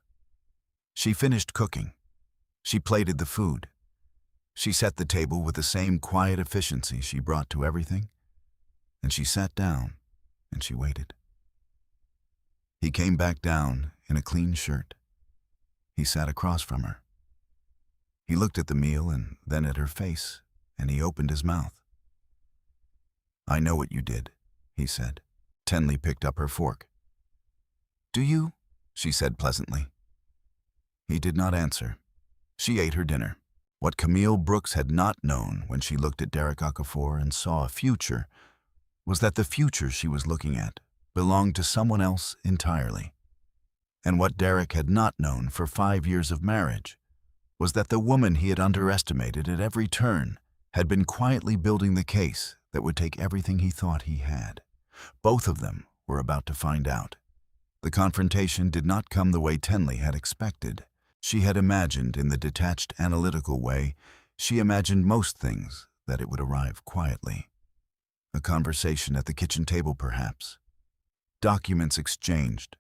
She finished cooking. She plated the food. She set the table with the same quiet efficiency she brought to everything. And she sat down, and she waited. He came back down in a clean shirt. He sat across from her. He looked at the meal and then at her face, and he opened his mouth. "I know what you did," he said. Tenley picked up her fork. "Do you?" she said pleasantly. He did not answer. She ate her dinner. What Camille Brooks had not known when she looked at Derek Okafor and saw a future was that the future she was looking at belonged to someone else entirely. And what Derek had not known for 5 years of marriage was that the woman he had underestimated at every turn had been quietly building the case that would take everything he thought he had. Both of them were about to find out. The confrontation did not come the way Tenley had expected. She had imagined in the detached, analytical way she imagined most things, that it would arrive quietly. A conversation at the kitchen table, perhaps. Documents exchanged.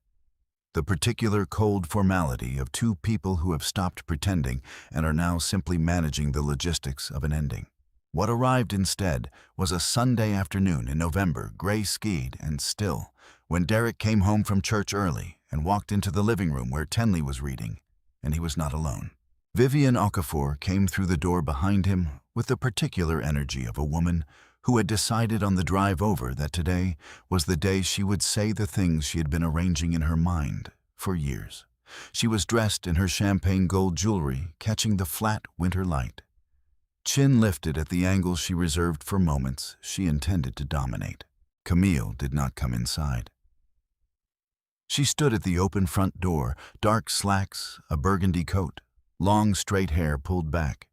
The particular cold formality of two people who have stopped pretending and are now simply managing the logistics of an ending. What arrived instead was a Sunday afternoon in November, gray-skied and still, when Derek came home from church early and walked into the living room where Tenley was reading, and he was not alone. Vivian Okafor came through the door behind him with the particular energy of a woman who had decided on the drive over that today was the day she would say the things she had been arranging in her mind for years. She was dressed in her champagne gold jewelry, catching the flat winter light. Chin lifted at the angle she reserved for moments she intended to dominate. Camille did not come inside. She stood at the open front door, dark slacks, a burgundy coat, long straight hair pulled back.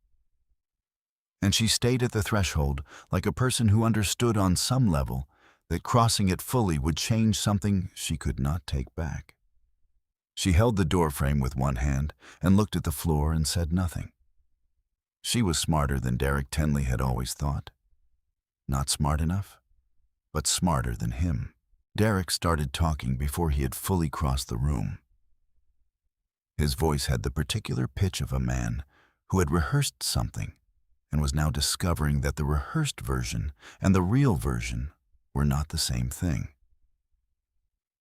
And she stayed at the threshold like a person who understood on some level that crossing it fully would change something she could not take back. She held the doorframe with one hand and looked at the floor and said nothing. She was smarter than Derek Tenley had always thought. Not smart enough, but smarter than him. Derek started talking before he had fully crossed the room. His voice had the particular pitch of a man who had rehearsed something and was now discovering that the rehearsed version and the real version were not the same thing.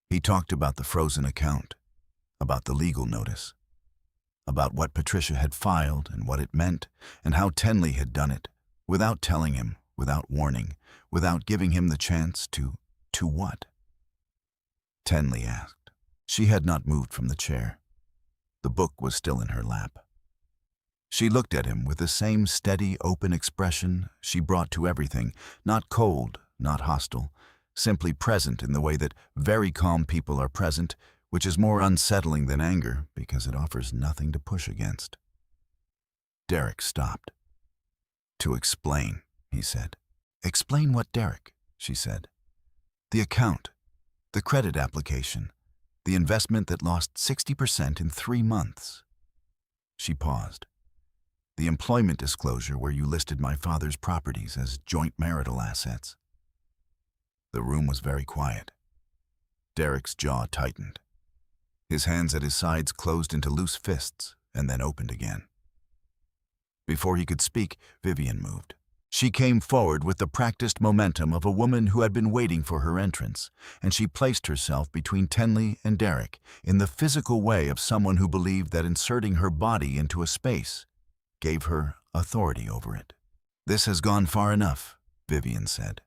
He talked about the frozen account, about the legal notice, about what Patricia had filed and what it meant, and how Tenley had done it, without telling him, without warning, without giving him the chance to what? Tenley asked. She had not moved from the chair. The book was still in her lap. She looked at him with the same steady, open expression she brought to everything, not cold, not hostile, simply present in the way that very calm people are present, which is more unsettling than anger because it offers nothing to push against. Derek stopped. "To explain," he said. "Explain what, Derek?" she said. "The account, the credit application, the investment that lost 60% in 3 months." She paused. "The employment disclosure where you listed my father's properties as joint marital assets." The room was very quiet. Derek's jaw tightened. His hands at his sides closed into loose fists and then opened again. Before he could speak, Vivian moved. She came forward with the practiced momentum of a woman who had been waiting for her entrance, and she placed herself between Tenley and Derek in the physical way of someone who believed that inserting her body into a space gave her authority over it. "This has gone far enough," Vivian said.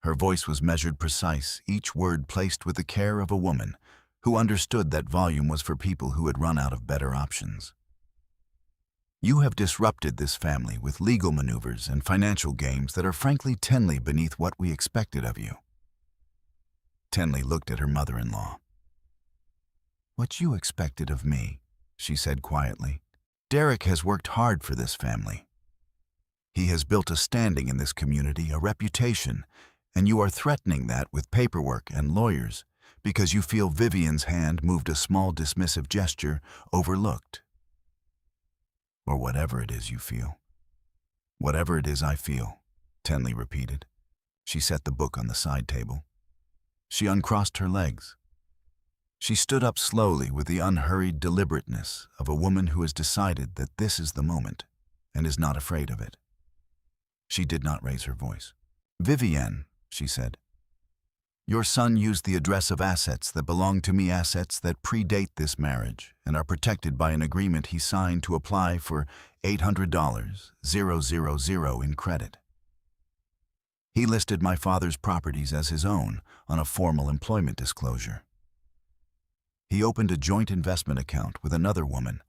Her voice was measured precise, each word placed with the care of a woman who understood that volume was for people who had run out of better options. You have disrupted this family with legal maneuvers and financial games that are frankly Tenley beneath what we expected of you." Tenley looked at her mother-in-law. "What you expected of me," she said quietly. "Derek has worked hard for this family. He has built a standing in this community, a reputation, and you are threatening that with paperwork and lawyers because you feel Vivian's hand moved a small dismissive gesture overlooked. Or whatever it is you feel." "Whatever it is I feel," Tenley repeated. She set the book on the side table. She uncrossed her legs. She stood up slowly with the unhurried deliberateness of a woman who has decided that this is the moment and is not afraid of it. She did not raise her voice. "Vivienne," she said, "your son used the address of assets that belong to me, assets that predate this marriage and are protected by an agreement he signed to apply for $800,000 in credit. He listed my father's properties as his own on a formal employment disclosure. He opened a joint investment account with another woman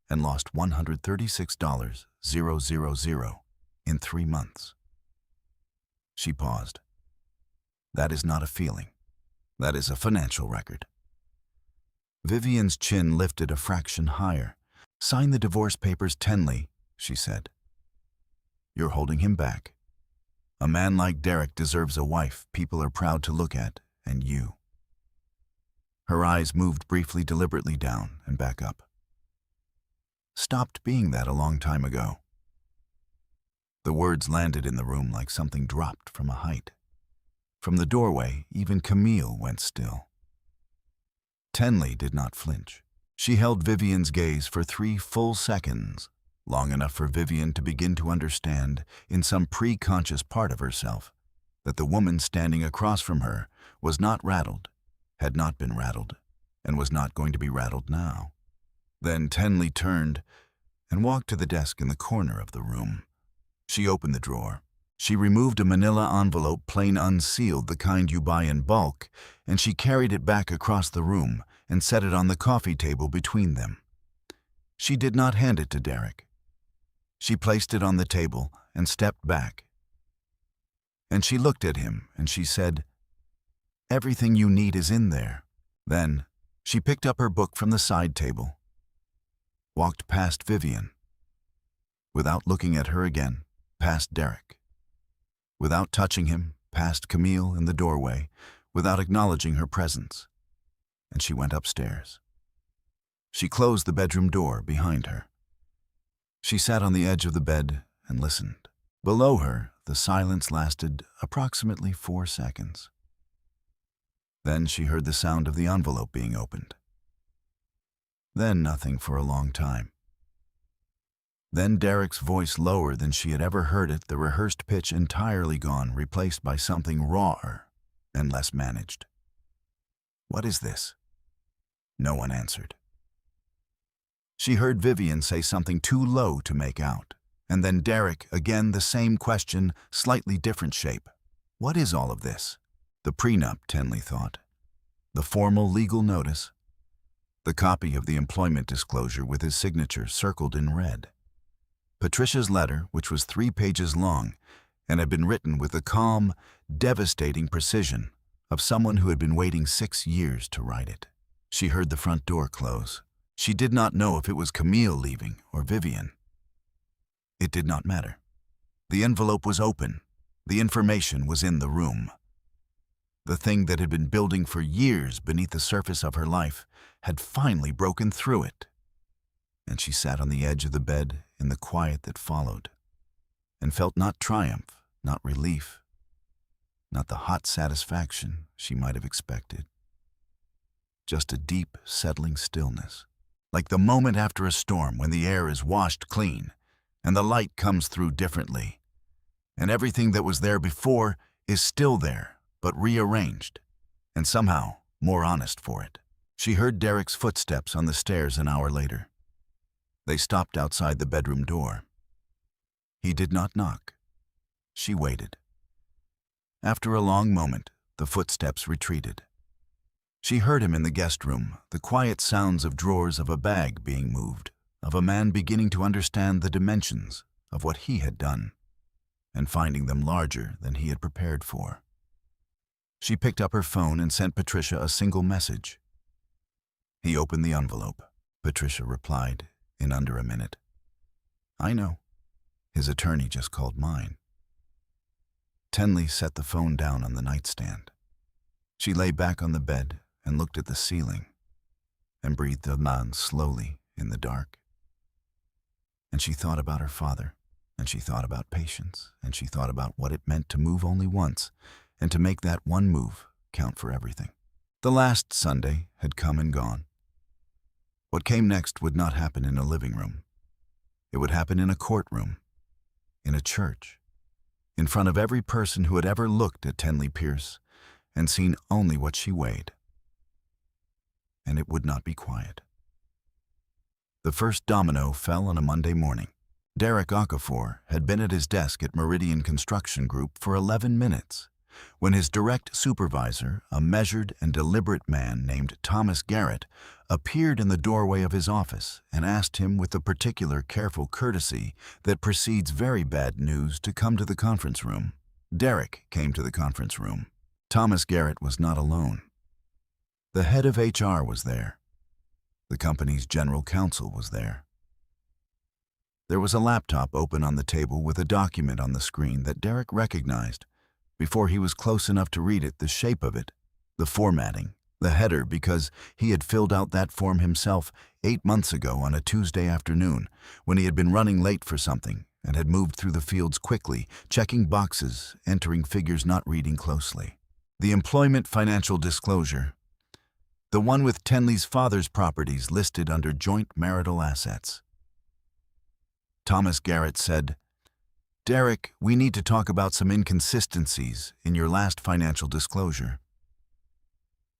and lost $136,000 in 3 months." She paused. "That is not a feeling. That is a financial record." Vivian's chin lifted a fraction higher. "Sign the divorce papers, Tenley," she said. "You're holding him back. A man like Derek deserves a wife people are proud to look at, and you." Her eyes moved briefly, deliberately down and back up. "Stopped being that a long time ago." The words landed in the room like something dropped from a height. From the doorway, even Camille went still. Tenley did not flinch. She held Vivian's gaze for 3 full seconds, long enough for Vivian to begin to understand, in some pre-conscious part of herself, that the woman standing across from her was not rattled, had not been rattled, and was not going to be rattled now. Then Tenley turned and walked to the desk in the corner of the room. She opened the drawer. She removed a manila envelope, plain unsealed, the kind you buy in bulk, and she carried it back across the room and set it on the coffee table between them. She did not hand it to Derek. She placed it on the table and stepped back. And she looked at him and she said, "Everything you need is in there." Then she picked up her book from the side table, walked past Vivian, without looking at her again, past Derek, without touching him, past Camille in the doorway, without acknowledging her presence, and she went upstairs. She closed the bedroom door behind her. She sat on the edge of the bed and listened. Below her, the silence lasted approximately 4 seconds. Then she heard the sound of the envelope being opened. Then nothing for a long time. Then Derek's voice, lower than she had ever heard it, the rehearsed pitch entirely gone, replaced by something rawer and less managed. "What is this?" No one answered. She heard Vivian say something too low to make out, and then Derek, again the same question, slightly different shape. "What is all of this?" The prenup, Tenley thought. The formal legal notice. The copy of the employment disclosure with his signature circled in red. Patricia's letter, which was 3 pages long and had been written with the calm, devastating precision of someone who had been waiting 6 years to write it. She heard the front door close. She did not know if it was Camille leaving or Vivian. It did not matter. The envelope was open. The information was in the room. The thing that had been building for years beneath the surface of her life had finally broken through it. And she sat on the edge of the bed in the quiet that followed, and felt not triumph, not relief, not the hot satisfaction she might have expected. Just a deep, settling stillness, like the moment after a storm when the air is washed clean and the light comes through differently, and everything that was there before is still there, but rearranged, and somehow more honest for it. She heard Derek's footsteps on the stairs an hour later. They stopped outside the bedroom door. He did not knock. She waited. After a long moment, the footsteps retreated. She heard him in the guest room, the quiet sounds of drawers of a bag being moved, of a man beginning to understand the dimensions of what he had done and finding them larger than he had prepared for. She picked up her phone and sent Patricia a single message. He opened the envelope. Patricia replied in under a minute. "I know. His attorney just called mine." Tenley set the phone down on the nightstand. She lay back on the bed and looked at the ceiling and breathed on slowly in the dark. And she thought about her father, and she thought about patience, and she thought about what it meant to move only once and to make that one move count for everything. The last Sunday had come and gone. What came next would not happen in a living room. It would happen in a courtroom, in a church, in front of every person who had ever looked at Tenley Pierce and seen only what she weighed. And it would not be quiet. The first domino fell on a Monday morning. Derek Okafor had been at his desk at Meridian Construction Group for 11 minutes when his direct supervisor, a measured and deliberate man named Thomas Garrett, appeared in the doorway of his office and asked him with the particular careful courtesy that precedes very bad news to come to the conference room. Derek came to the conference room. Thomas Garrett was not alone. The head of HR was there. The company's general counsel was there. There was a laptop open on the table with a document on the screen that Derek recognized before he was close enough to read it, the shape of it, the formatting, the header, because he had filled out that form himself 8 months ago on a Tuesday afternoon when he had been running late for something and had moved through the fields quickly, checking boxes, entering figures, not reading closely. The employment financial disclosure, the one with Tenley's father's properties listed under joint marital assets. Thomas Garrett said, "Derek, we need to talk about some inconsistencies in your last financial disclosure."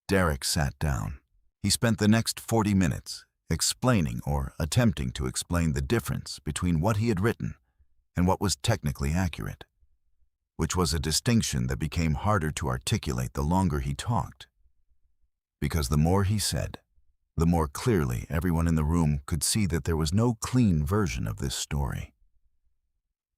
Derek sat down. He spent the next 40 minutes explaining or attempting to explain the difference between what he had written and what was technically accurate, which was a distinction that became harder to articulate the longer he talked. Because the more he said, the more clearly everyone in the room could see that there was no clean version of this story.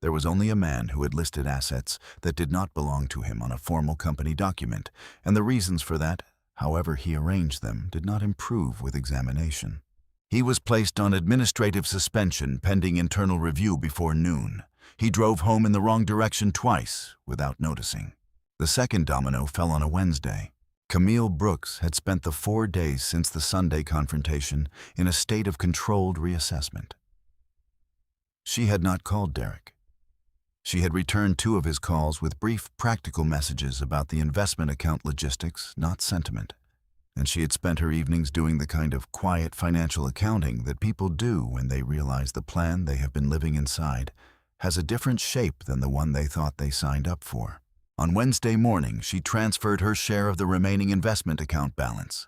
There was only a man who had listed assets that did not belong to him on a formal company document, and the reasons for that, however he arranged them, did not improve with examination. He was placed on administrative suspension pending internal review before noon. He drove home in the wrong direction twice without noticing. The second domino fell on a Wednesday. Camille Brooks had spent the 4 days since the Sunday confrontation in a state of controlled reassessment. She had not called Derek. She had returned 2 of his calls with brief practical messages about the investment account logistics, not sentiment. And she had spent her evenings doing the kind of quiet financial accounting that people do when they realize the plan they have been living inside has a different shape than the one they thought they signed up for. On Wednesday morning, she transferred her share of the remaining investment account balance,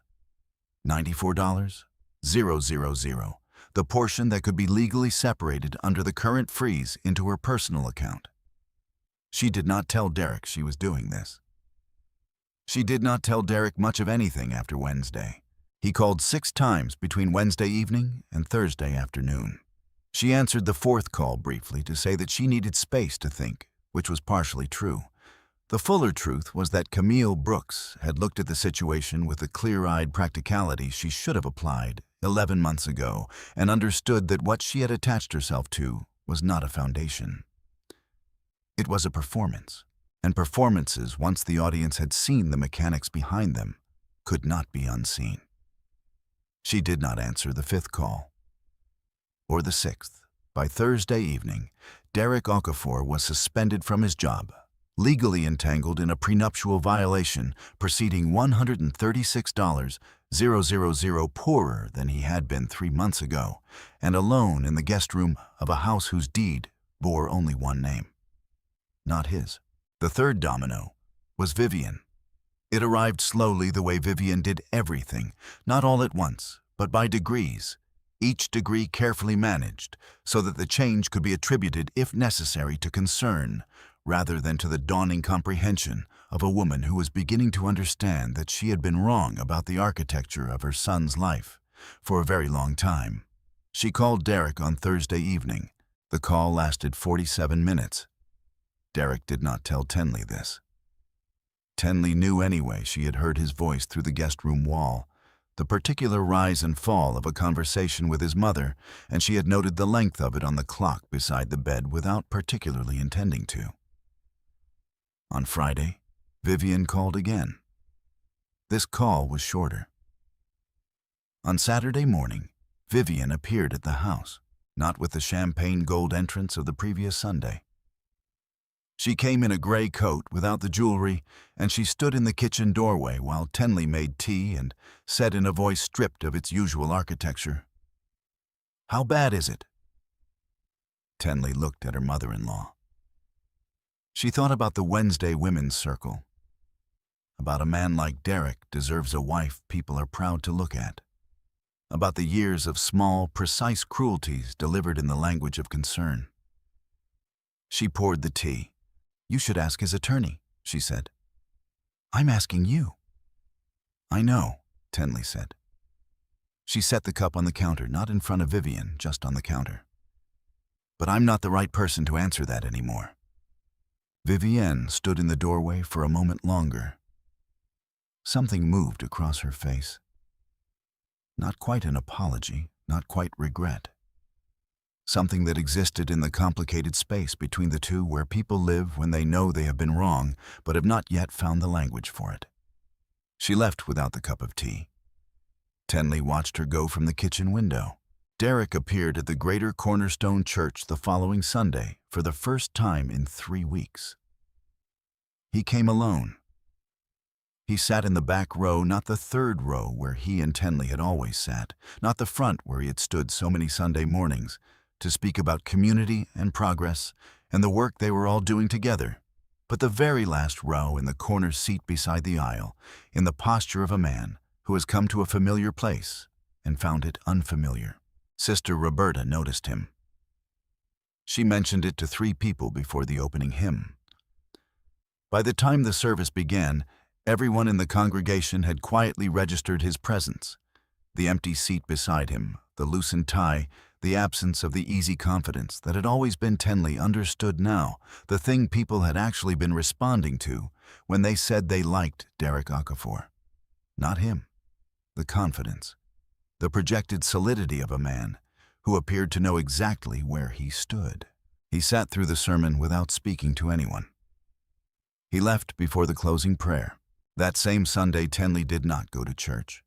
$94,000, the portion that could be legally separated under the current freeze, into her personal account. She did not tell Derek she was doing this. She did not tell Derek much of anything after Wednesday. He called 6 times between Wednesday evening and Thursday afternoon. She answered the 4th call briefly to say that she needed space to think, which was partially true. The fuller truth was that Camille Brooks had looked at the situation with the clear-eyed practicality she should have applied 11 months ago and understood that what she had attached herself to was not a foundation. It was a performance, and performances, once the audience had seen the mechanics behind them, could not be unseen. She did not answer the 5th call, or the 6th. By Thursday evening, Derek Okafor was suspended from his job, legally entangled in a prenuptial violation, proceeding $136,000 poorer than he had been 3 months ago, and alone in the guest room of a house whose deed bore only one name, not his. The third domino was Vivian. It arrived slowly, the way Vivian did everything, not all at once, but by degrees, each degree carefully managed, so that the change could be attributed, if necessary, to concern, rather than to the dawning comprehension of a woman who was beginning to understand that she had been wrong about the architecture of her son's life for a very long time. She called Derek on Thursday evening. The call lasted 47 minutes. Derek did not tell Tenley this. Tenley knew anyway. She had heard his voice through the guest room wall, the particular rise and fall of a conversation with his mother, and she had noted the length of it on the clock beside the bed without particularly intending to. On Friday, Vivian called again. This call was shorter. On Saturday morning, Vivian appeared at the house, not with the champagne gold entrance of the previous Sunday. She came in a gray coat without the jewelry, and she stood in the kitchen doorway while Tenley made tea and said in a voice stripped of its usual architecture, "How bad is it?" Tenley looked at her mother-in-law. She thought about the Wednesday women's circle, about a man like Derek deserves a wife people are proud to look at, about the years of small, precise cruelties delivered in the language of concern. She poured the tea. "You should ask his attorney," she said. "I'm asking you." "I know," Tenley said. She set the cup on the counter, not in front of Vivian, just on the counter. "But I'm not the right person to answer that anymore." Vivienne stood in the doorway for a moment longer. Something moved across her face. Not quite an apology, not quite regret. Something that existed in the complicated space between the two where people live when they know they have been wrong but have not yet found the language for it. She left without the cup of tea. Tenley watched her go from the kitchen window. Derek appeared at the Greater Cornerstone Church the following Sunday for the first time in 3 weeks. He came alone. He sat in the back row, not the third row where he and Tenley had always sat, not the front where he had stood so many Sunday mornings, to speak about community and progress and the work they were all doing together, but the very last row in the corner seat beside the aisle, in the posture of a man who has come to a familiar place and found it unfamiliar. Sister Roberta noticed him. She mentioned it to 3 people before the opening hymn. By the time the service began, everyone in the congregation had quietly registered his presence. The empty seat beside him, the loosened tie, the absence of the easy confidence that had always been Tenley understood now, the thing people had actually been responding to when they said they liked Derek Okafor. Not him. The confidence. The projected solidity of a man who appeared to know exactly where he stood. He sat through the sermon without speaking to anyone. He left before the closing prayer. That same Sunday, Tenley did not go to church.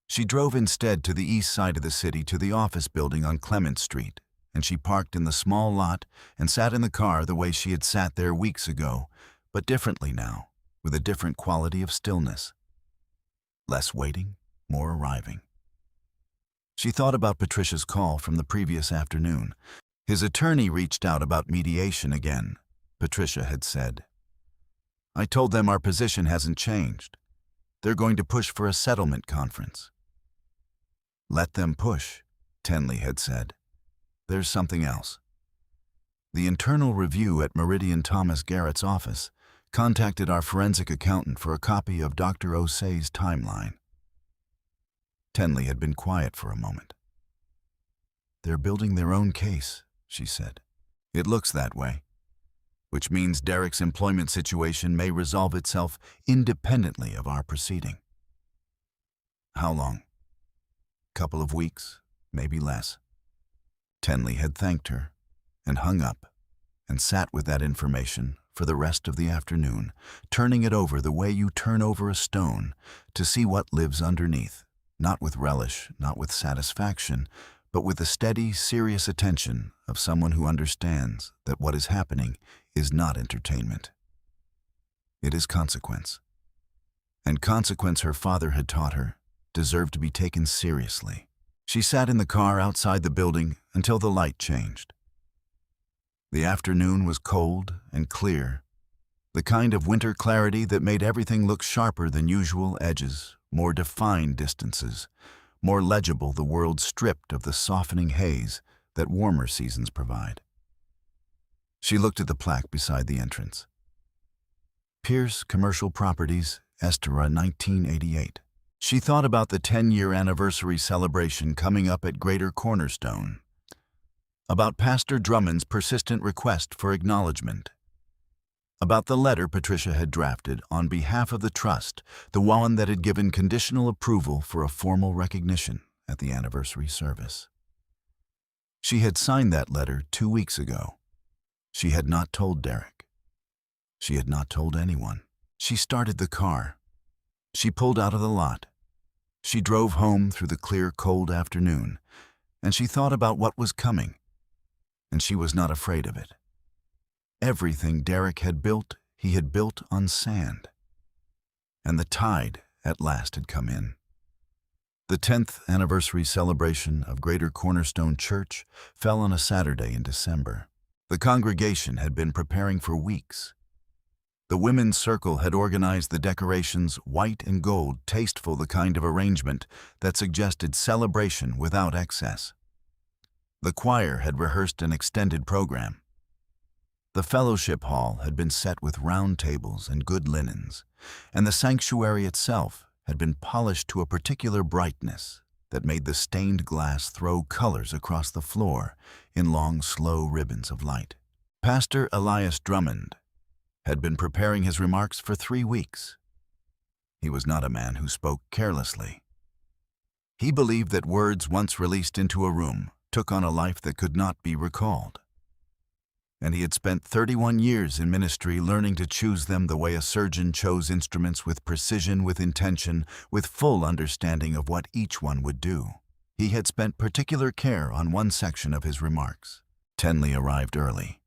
She drove instead to the east side of the city to the office building on Clement Street, and she parked in the small lot and sat in the car the way she had sat there weeks ago, but differently now, with a different quality of stillness. Less waiting, more arriving. She thought about Patricia's call from the previous afternoon. His attorney reached out about mediation again, Patricia had said. "I told them our position hasn't changed. They're going to push for a settlement conference." "Let them push," Tenley had said. "There's something else." The internal review at Meridian Thomas Garrett's office contacted our forensic accountant for a copy of Dr. Osei's timeline. Tenley had been quiet for a moment. "They're building their own case," she said. "It looks that way, which means Derek's employment situation may resolve itself independently of our proceeding." "How long?" "Couple of weeks, maybe less." Tenley had thanked her and hung up and sat with that information for the rest of the afternoon, turning it over the way you turn over a stone to see what lives underneath, not with relish, not with satisfaction, but with the steady, serious attention of someone who understands that what is happening is not entertainment. It is consequence. And consequence, her father had taught her, deserved to be taken seriously. She sat in the car outside the building until the light changed. The afternoon was cold and clear, the kind of winter clarity that made everything look sharper than usual edges, more defined distances, more legible the world stripped of the softening haze that warmer seasons provide. She looked at the plaque beside the entrance. Pierce Commercial Properties, Estera, 1988. She thought about the 10-year anniversary celebration coming up at Greater Cornerstone, about Pastor Drummond's persistent request for acknowledgement, about the letter Patricia had drafted on behalf of the trust, the one that had given conditional approval for a formal recognition at the anniversary service. She had signed that letter 2 weeks ago. She had not told Derek. She had not told anyone. She started the car. She pulled out of the lot. She drove home through the clear, cold afternoon, and she thought about what was coming, and she was not afraid of it. Everything Derek had built, he had built on sand. And the tide at last had come in. The 10th anniversary celebration of Greater Cornerstone Church fell on a Saturday in December. The congregation had been preparing for weeks. The women's circle had organized the decorations, white and gold, tasteful, the kind of arrangement that suggested celebration without excess. The choir had rehearsed an extended program. The fellowship hall had been set with round tables and good linens, and the sanctuary itself had been polished to a particular brightness that made the stained glass throw colors across the floor in long, slow ribbons of light. Pastor Elias Drummond had been preparing his remarks for 3 weeks. He was not a man who spoke carelessly. He believed that words once released into a room took on a life that could not be recalled. And he had spent 31 years in ministry learning to choose them the way a surgeon chose instruments, with precision, with intention, with full understanding of what each one would do. He had spent particular care on one section of his remarks. Tenley arrived early.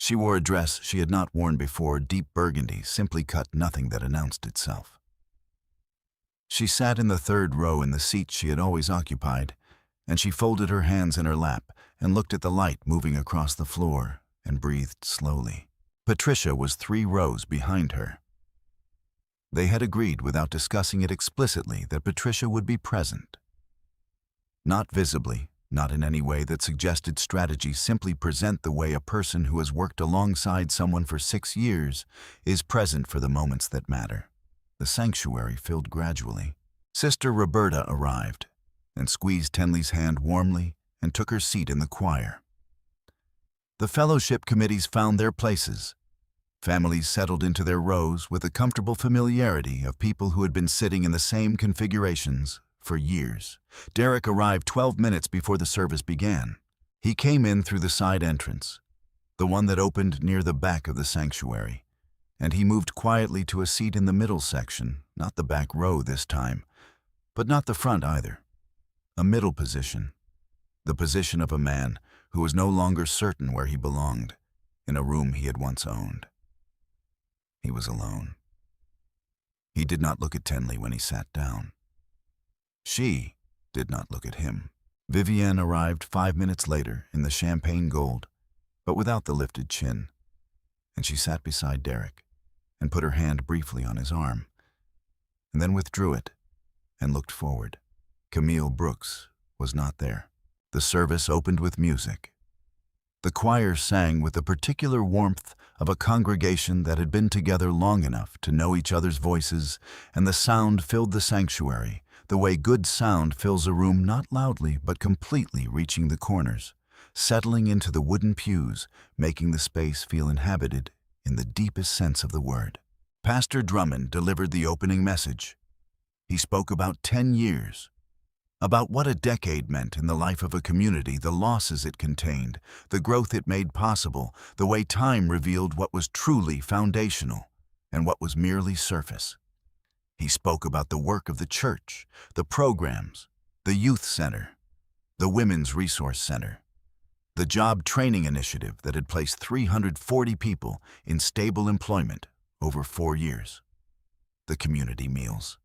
She wore a dress she had not worn before, deep burgundy, simply cut, nothing that announced itself. She sat in the 3rd row in the seat she had always occupied, and she folded her hands in her lap and looked at the light moving across the floor and breathed slowly. Patricia was 3 rows behind her. They had agreed without discussing it explicitly that Patricia would be present. Not visibly, not in any way that suggested strategy, simply present the way a person who has worked alongside someone for 6 years is present for the moments that matter. The sanctuary filled gradually. Sister Roberta arrived and squeezed Tenley's hand warmly and took her seat in the choir. The fellowship committees found their places. Families settled into their rows with the comfortable familiarity of people who had been sitting in the same configurations for years. Derek arrived 12 minutes before the service began. He came in through the side entrance, the one that opened near the back of the sanctuary, and he moved quietly to a seat in the middle section, not the back row this time, but not the front either. A middle position, the position of a man who was no longer certain where he belonged in a room he had once owned. He was alone. He did not look at Tenley when he sat down. She did not look at him. Vivienne arrived 5 minutes later in the champagne gold, but without the lifted chin, and she sat beside Derek and put her hand briefly on his arm, and then withdrew it and looked forward. Camille Brooks was not there. The service opened with music. The choir sang with the particular warmth of a congregation that had been together long enough to know each other's voices, and the sound filled the sanctuary, the way good sound fills a room, not loudly but completely, reaching the corners, settling into the wooden pews, making the space feel inhabited in the deepest sense of the word. Pastor Drummond delivered the opening message. He spoke about 10 years, about what a decade meant in the life of a community, the losses it contained, the growth it made possible, the way time revealed what was truly foundational and what was merely surface. He spoke about the work of the church, the programs, the youth center, the women's resource center, the job training initiative that had placed 340 people in stable employment over 4 years, the community meals,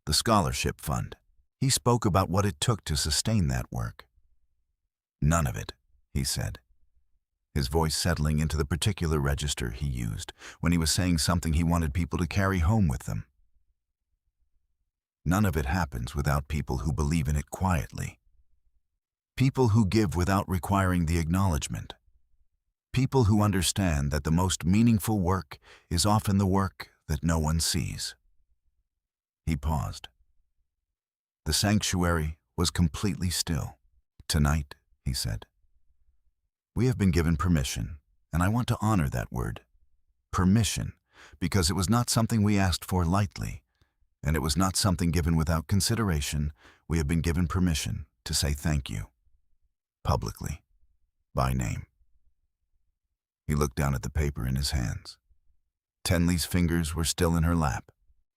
the scholarship fund. He spoke about what it took to sustain that work. None of it, he said, his voice settling into the particular register he used when he was saying something he wanted people to carry home with them. None of it happens without people who believe in it quietly. People who give without requiring the acknowledgement. People who understand that the most meaningful work is often the work that no one sees. He paused. The sanctuary was completely still. "Tonight," he said, "we have been given permission, and I want to honor that word. Permission, because it was not something we asked for lightly, and it was not something given without consideration. We have been given permission to say thank you. Publicly. By name." He looked down at the paper in his hands. Tenley's fingers were still in her lap.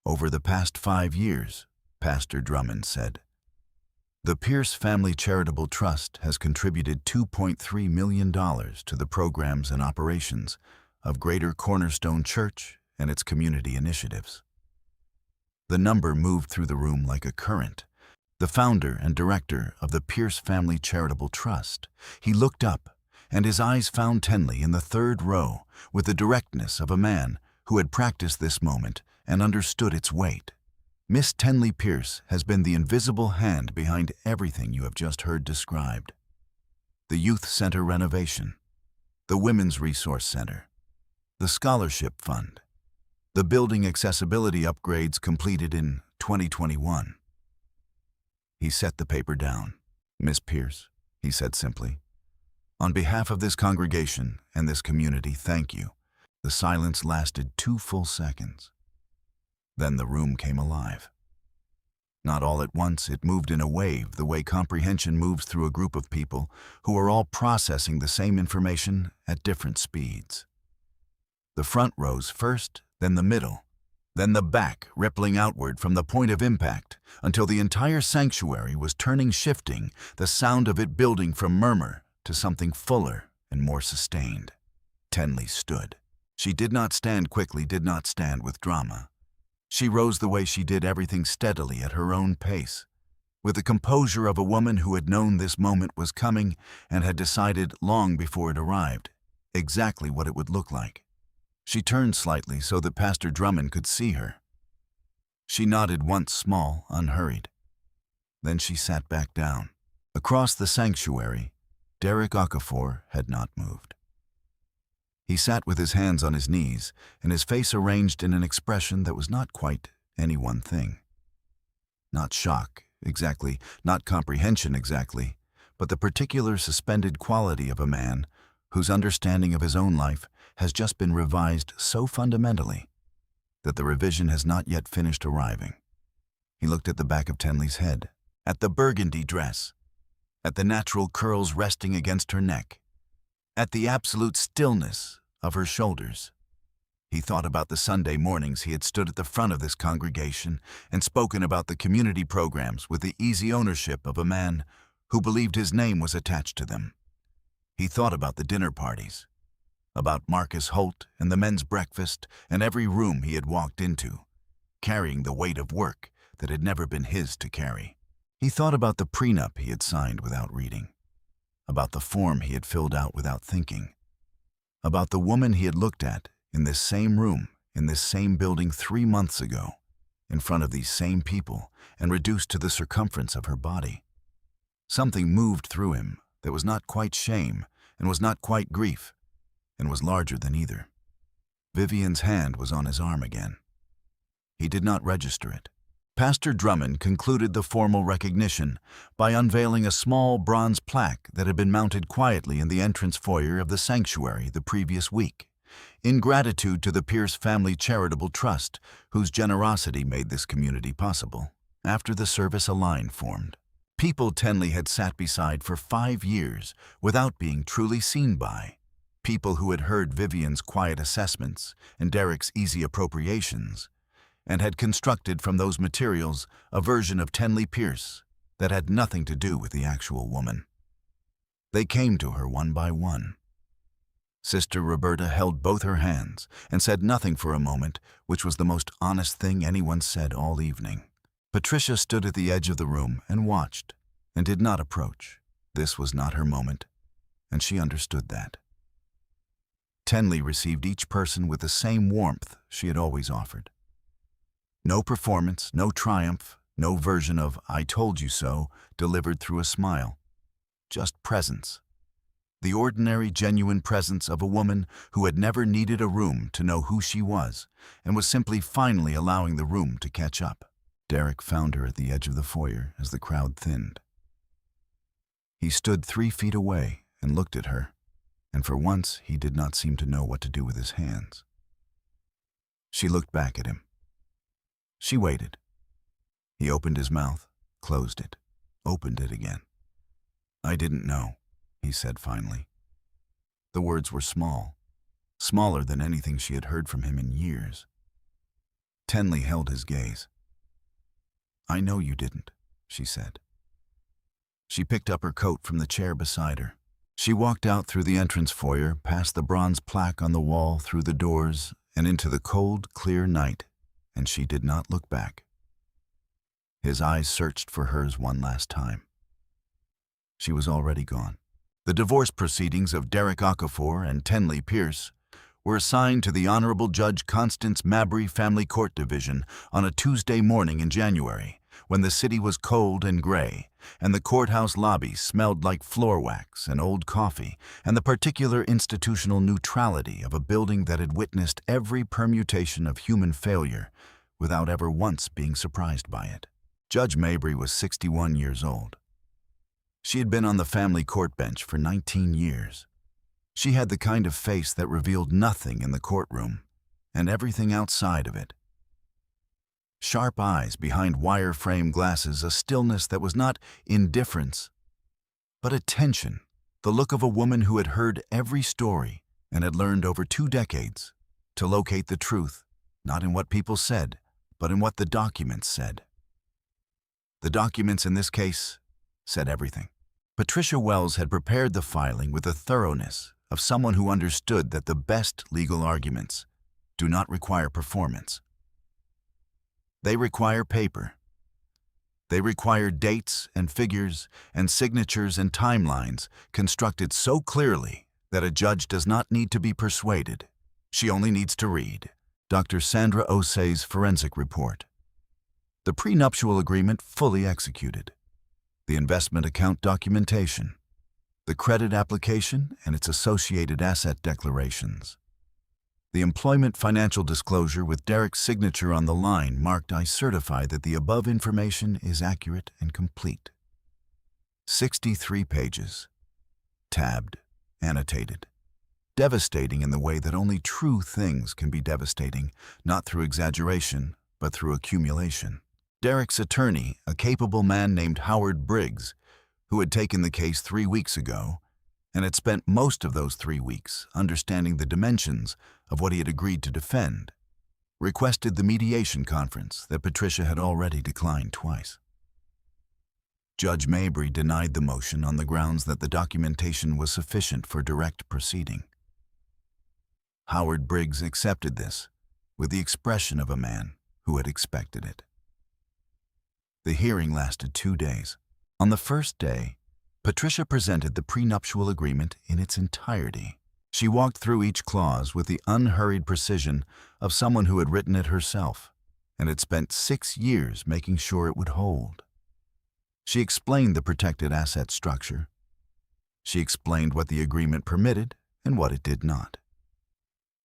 "Over the past 5 years," Pastor Drummond said, "the Pierce Family Charitable Trust has contributed $2.3 million to the programs and operations of Greater Cornerstone Church and its community initiatives." The number moved through the room like a current. The founder and director of the Pierce Family Charitable Trust. He looked up, and his eyes found Tenley in the third row with the directness of a man who had practiced this moment and understood its weight. "Miss Tenley Pierce has been the invisible hand behind everything you have just heard described. The Youth Center renovation, the Women's Resource Center, the Scholarship Fund, the building accessibility upgrades completed in 2021. He set the paper down. "Miss Pierce," he said simply, "on behalf of this congregation and this community, thank you." The silence lasted 2 full seconds. Then the room came alive. Not all at once, it moved in a wave, the way comprehension moves through a group of people who are all processing the same information at different speeds. The front rose first, then the middle, then the back, rippling outward from the point of impact until the entire sanctuary was turning, shifting, the sound of it building from murmur to something fuller and more sustained. Tenley stood. She did not stand quickly, did not stand with drama. She rose the way she did everything steadily at her own pace, with the composure of a woman who had known this moment was coming and had decided long before it arrived exactly what it would look like. She turned slightly so that Pastor Drummond could see her. She nodded once, small, unhurried. Then she sat back down. Across the sanctuary, Derek Okafor had not moved. He sat with his hands on his knees and his face arranged in an expression that was not quite any one thing. Not shock, exactly, not comprehension exactly, but the particular suspended quality of a man whose understanding of his own life has just been revised so fundamentally that the revision has not yet finished arriving. He looked at the back of Tenley's head, at the burgundy dress, at the natural curls resting against her neck, at the absolute stillness of her shoulders. He thought about the Sunday mornings he had stood at the front of this congregation and spoken about the community programs with the easy ownership of a man who believed his name was attached to them. He thought about the dinner parties, about Marcus Holt and the men's breakfast and every room he had walked into, carrying the weight of work that had never been his to carry. He thought about the prenup he had signed without reading, about the form he had filled out without thinking, about the woman he had looked at in this same room, in this same building 3 months ago, in front of these same people and reduced to the circumference of her body. Something moved through him that was not quite shame and was not quite grief, and was larger than either. Vivian's hand was on his arm again. He did not register it. Pastor Drummond concluded the formal recognition by unveiling a small bronze plaque that had been mounted quietly in the entrance foyer of the sanctuary the previous week, in gratitude to the Pierce Family Charitable Trust, whose generosity made this community possible. After the service, a line formed. People Tenley had sat beside for 5 years without being truly seen by. People who had heard Vivian's quiet assessments and Derek's easy appropriations, and had constructed from those materials a version of Tenley Pierce that had nothing to do with the actual woman. They came to her one by one. Sister Roberta held both her hands and said nothing for a moment, which was the most honest thing anyone said all evening. Patricia stood at the edge of the room and watched, and did not approach. This was not her moment, and she understood that. Tenley received each person with the same warmth she had always offered. No performance, no triumph, no version of "I told you so" delivered through a smile. Just presence. The ordinary, genuine presence of a woman who had never needed a room to know who she was and was simply finally allowing the room to catch up. Derek found her at the edge of the foyer as the crowd thinned. He stood 3 feet away and looked at her, and for once he did not seem to know what to do with his hands. She looked back at him. She waited. He opened his mouth, closed it, opened it again. "I didn't know," he said finally. The words were small, smaller than anything she had heard from him in years. Tenley held his gaze. "I know you didn't," she said. She picked up her coat from the chair beside her. She walked out through the entrance foyer, past the bronze plaque on the wall, through the doors, and into the cold, clear night, and she did not look back. His eyes searched for hers one last time. She was already gone. The divorce proceedings of Derek Okafor and Tenley Pierce were assigned to the Honorable Judge Constance Mabry Family Court Division on a Tuesday morning in January, when the city was cold and gray, and the courthouse lobby smelled like floor wax and old coffee, and the particular institutional neutrality of a building that had witnessed every permutation of human failure without ever once being surprised by it. Judge Mabry was 61 years old. She had been on the family court bench for 19 years. She had the kind of face that revealed nothing in the courtroom and everything outside of it. Sharp eyes behind wire-frame glasses, a stillness that was not indifference, but attention, the look of a woman who had heard every story and had learned over 2 decades to locate the truth, not in what people said, but in what the documents said. The documents in this case said everything. Patricia Wells had prepared the filing with the thoroughness of someone who understood that the best legal arguments do not require performance. They require paper. They require dates and figures and signatures and timelines constructed so clearly that a judge does not need to be persuaded. She only needs to read Dr. Sandra Osei's forensic report. The prenuptial agreement fully executed. The investment account documentation. The credit application and its associated asset declarations. The employment financial disclosure with Derek's signature on the line marked "I certify that the above information is accurate and complete." 63 pages. Tabbed, annotated. Devastating in the way that only true things can be devastating, not through exaggeration, but through accumulation. Derek's attorney, a capable man named Howard Briggs, who had taken the case 3 weeks ago, and had spent most of those 3 weeks understanding the dimensions of what he had agreed to defend, requested the mediation conference that Patricia had already declined twice. Judge Mabry denied the motion on the grounds that the documentation was sufficient for direct proceeding. Howard Briggs accepted this with the expression of a man who had expected it. The hearing lasted 2 days. On the first day, Patricia presented the prenuptial agreement in its entirety. She walked through each clause with the unhurried precision of someone who had written it herself and had spent 6 years making sure it would hold. She explained the protected asset structure. She explained what the agreement permitted and what it did not.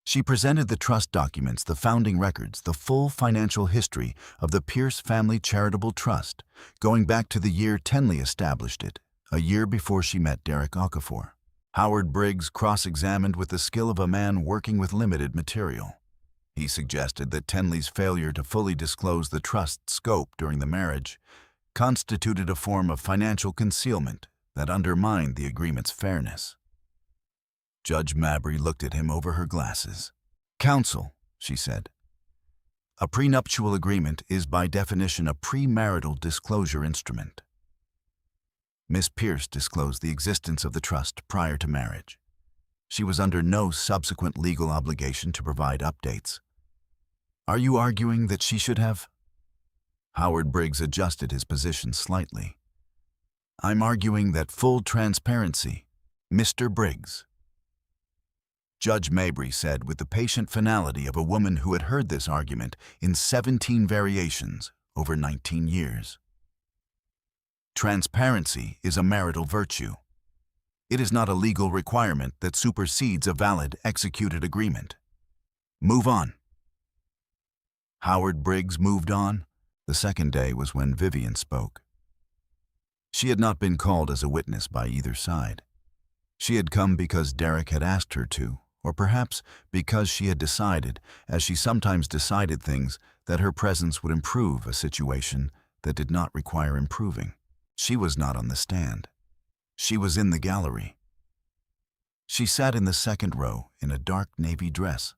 She presented the trust documents, the founding records, the full financial history of the Pierce Family Charitable Trust, going back to the year Tenley established it, a year before she met Derek Okafor. Howard Briggs cross-examined with the skill of a man working with limited material. He suggested that Tenley's failure to fully disclose the trust's scope during the marriage constituted a form of financial concealment that undermined the agreement's fairness. Judge Mabry looked at him over her glasses. "Counsel," she said, "a prenuptial agreement is by definition a premarital disclosure instrument. Miss Pierce disclosed the existence of the trust prior to marriage. She was under no subsequent legal obligation to provide updates. Are you arguing that she should have?" Howard Briggs adjusted his position slightly. "I'm arguing that full transparency, Mr. Briggs." Judge Mabry said with the patient finality of a woman who had heard this argument in 17 variations over 19 years. Transparency is a marital virtue. It is not a legal requirement that supersedes a valid, executed agreement. Move on. Howard Briggs moved on. The second day was when Vivian spoke. She had not been called as a witness by either side. She had come because Derek had asked her to, or perhaps because she had decided, as she sometimes decided things, that her presence would improve a situation that did not require improving. She was not on the stand. She was in the gallery. She sat in the second row in a dark navy dress,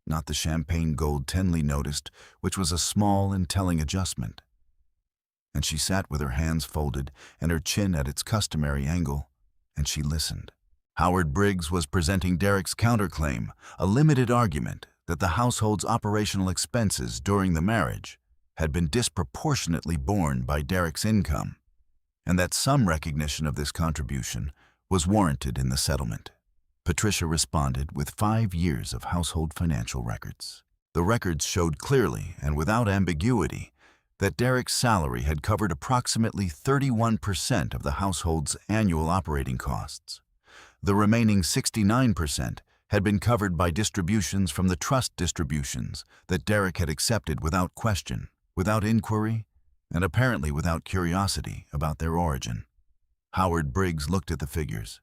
not the champagne gold Tenley noticed, which was a small and telling adjustment. And she sat with her hands folded and her chin at its customary angle, and she listened. Howard Briggs was presenting Derek's counterclaim, a limited argument that the household's operational expenses during the marriage had been disproportionately borne by Derek's income, and that some recognition of this contribution was warranted in the settlement. Patricia responded with 5 years of household financial records. The records showed clearly and without ambiguity that Derek's salary had covered approximately 31% of the household's annual operating costs. The remaining 69% had been covered by distributions from the trust distributions that Derek had accepted without question, without inquiry, and apparently without curiosity about their origin. Howard Briggs looked at the figures.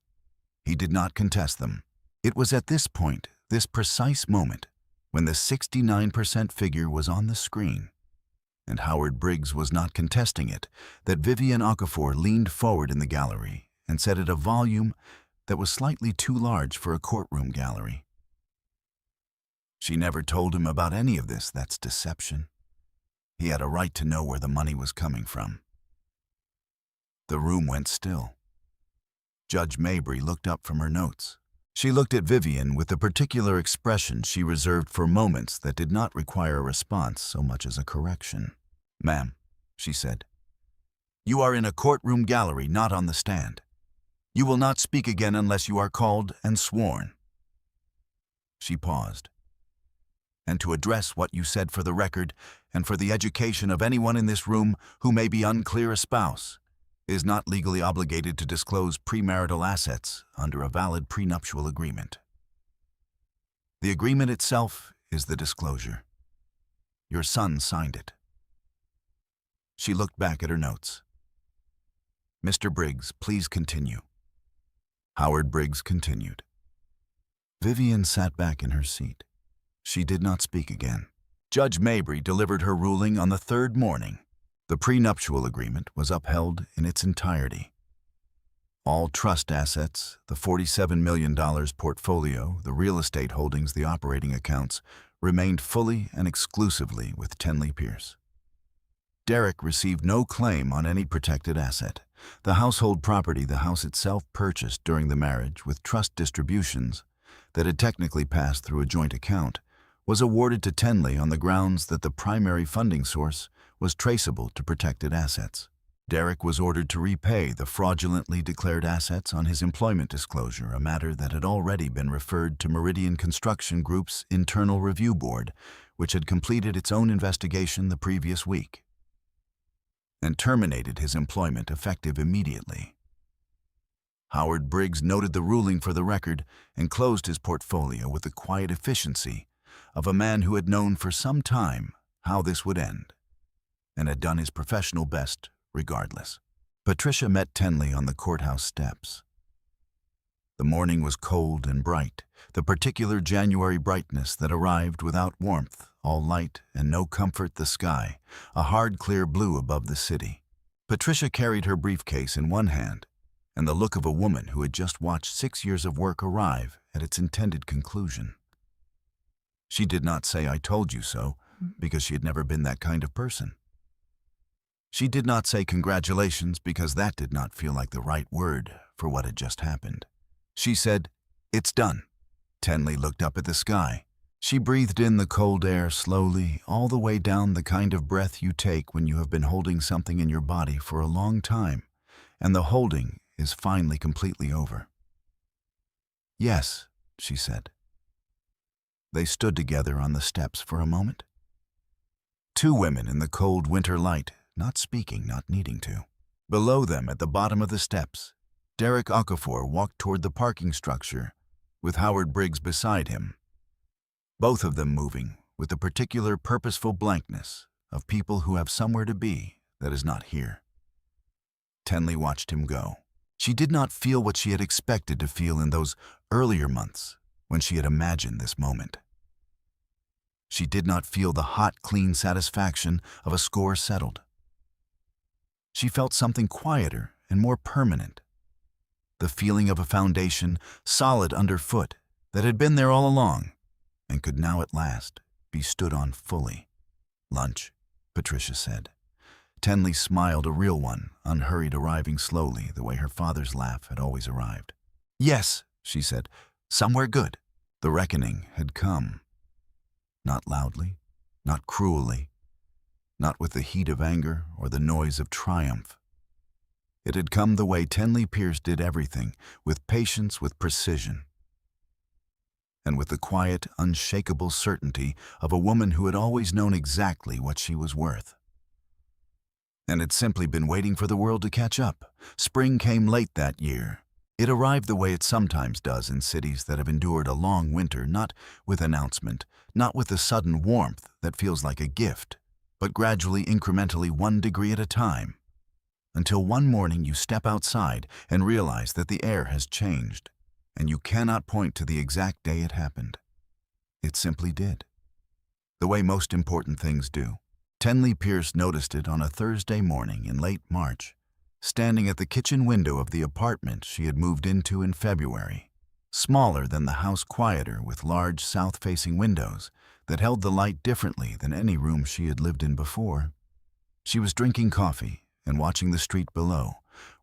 He did not contest them. It was at this point, this precise moment, when the 69% figure was on the screen, and Howard Briggs was not contesting it, that Vivian Okafor leaned forward in the gallery and said at a volume that was slightly too large for a courtroom gallery. She never told him about any of this. That's deception. He had a right to know where the money was coming from. The room went still. Judge Mabry looked up from her notes. She looked at Vivian with the particular expression she reserved for moments that did not require a response so much as a correction. "Ma'am," she said, "you are in a courtroom gallery, not on the stand. You will not speak again unless you are called and sworn." She paused. "And to address what you said for the record and for the education of anyone in this room who may be unclear a spouse, is not legally obligated to disclose premarital assets under a valid prenuptial agreement. The agreement itself is the disclosure. Your son signed it." She looked back at her notes. "Mr. Briggs, please continue." Howard Briggs continued. Vivian sat back in her seat. She did not speak again. Judge Mabry delivered her ruling on the third morning. The prenuptial agreement was upheld in its entirety. All trust assets, the $47 million portfolio, the real estate holdings, the operating accounts, remained fully and exclusively with Tenley Pierce. Derek received no claim on any protected asset. The household property the house itself purchased during the marriage with trust distributions that had technically passed through a joint account was awarded to Tenley on the grounds that the primary funding source was traceable to protected assets. Derek was ordered to repay the fraudulently declared assets on his employment disclosure, a matter that had already been referred to Meridian Construction Group's Internal Review Board, which had completed its own investigation the previous week, and terminated his employment effective immediately. Howard Briggs noted the ruling for the record and closed his portfolio with the quiet efficiency of a man who had known for some time how this would end, and had done his professional best regardless. Patricia met Tenley on the courthouse steps. The morning was cold and bright, the particular January brightness that arrived without warmth, all light and no comfort the sky, a hard clear blue above the city. Patricia carried her briefcase in one hand, and the look of a woman who had just watched 6 years of work arrive at its intended conclusion. She did not say "I told you so," because she had never been that kind of person. She did not say "congratulations" because that did not feel like the right word for what had just happened. She said, "It's done." Tenley looked up at the sky. She breathed in the cold air slowly, all the way down, the kind of breath you take when you have been holding something in your body for a long time, and the holding is finally completely over. "Yes," she said. They stood together on the steps for a moment. Two women in the cold winter light, not speaking, not needing to. Below them, at the bottom of the steps, Derek Okafor walked toward the parking structure, with Howard Briggs beside him, both of them moving with the particular purposeful blankness of people who have somewhere to be that is not here. Tenley watched him go. She did not feel what she had expected to feel in those earlier months when she had imagined this moment. She did not feel the hot, clean satisfaction of a score settled. She felt something quieter and more permanent. The feeling of a foundation solid underfoot that had been there all along and could now at last be stood on fully. "Lunch," Patricia said. Tenley smiled, a real one, unhurried, arriving slowly, the way her father's laugh had always arrived. "Yes," she said, "somewhere good." The reckoning had come. Not loudly, not cruelly, not with the heat of anger or the noise of triumph. It had come the way Tenley Pierce did everything, with patience, with precision, and with the quiet, unshakable certainty of a woman who had always known exactly what she was worth. And had simply been waiting for the world to catch up. Spring came late that year. It arrived the way it sometimes does in cities that have endured a long winter, not with announcement, not with the sudden warmth that feels like a gift, but gradually, incrementally, 1 degree at a time, until one morning you step outside and realize that the air has changed, and you cannot point to the exact day it happened. It simply did. The way most important things do. Tenley Pierce noticed it on a Thursday morning in late March, standing at the kitchen window of the apartment she had moved into in February. Smaller than the house, quieter, with large south-facing windows that held the light differently than any room she had lived in before. She was drinking coffee and watching the street below,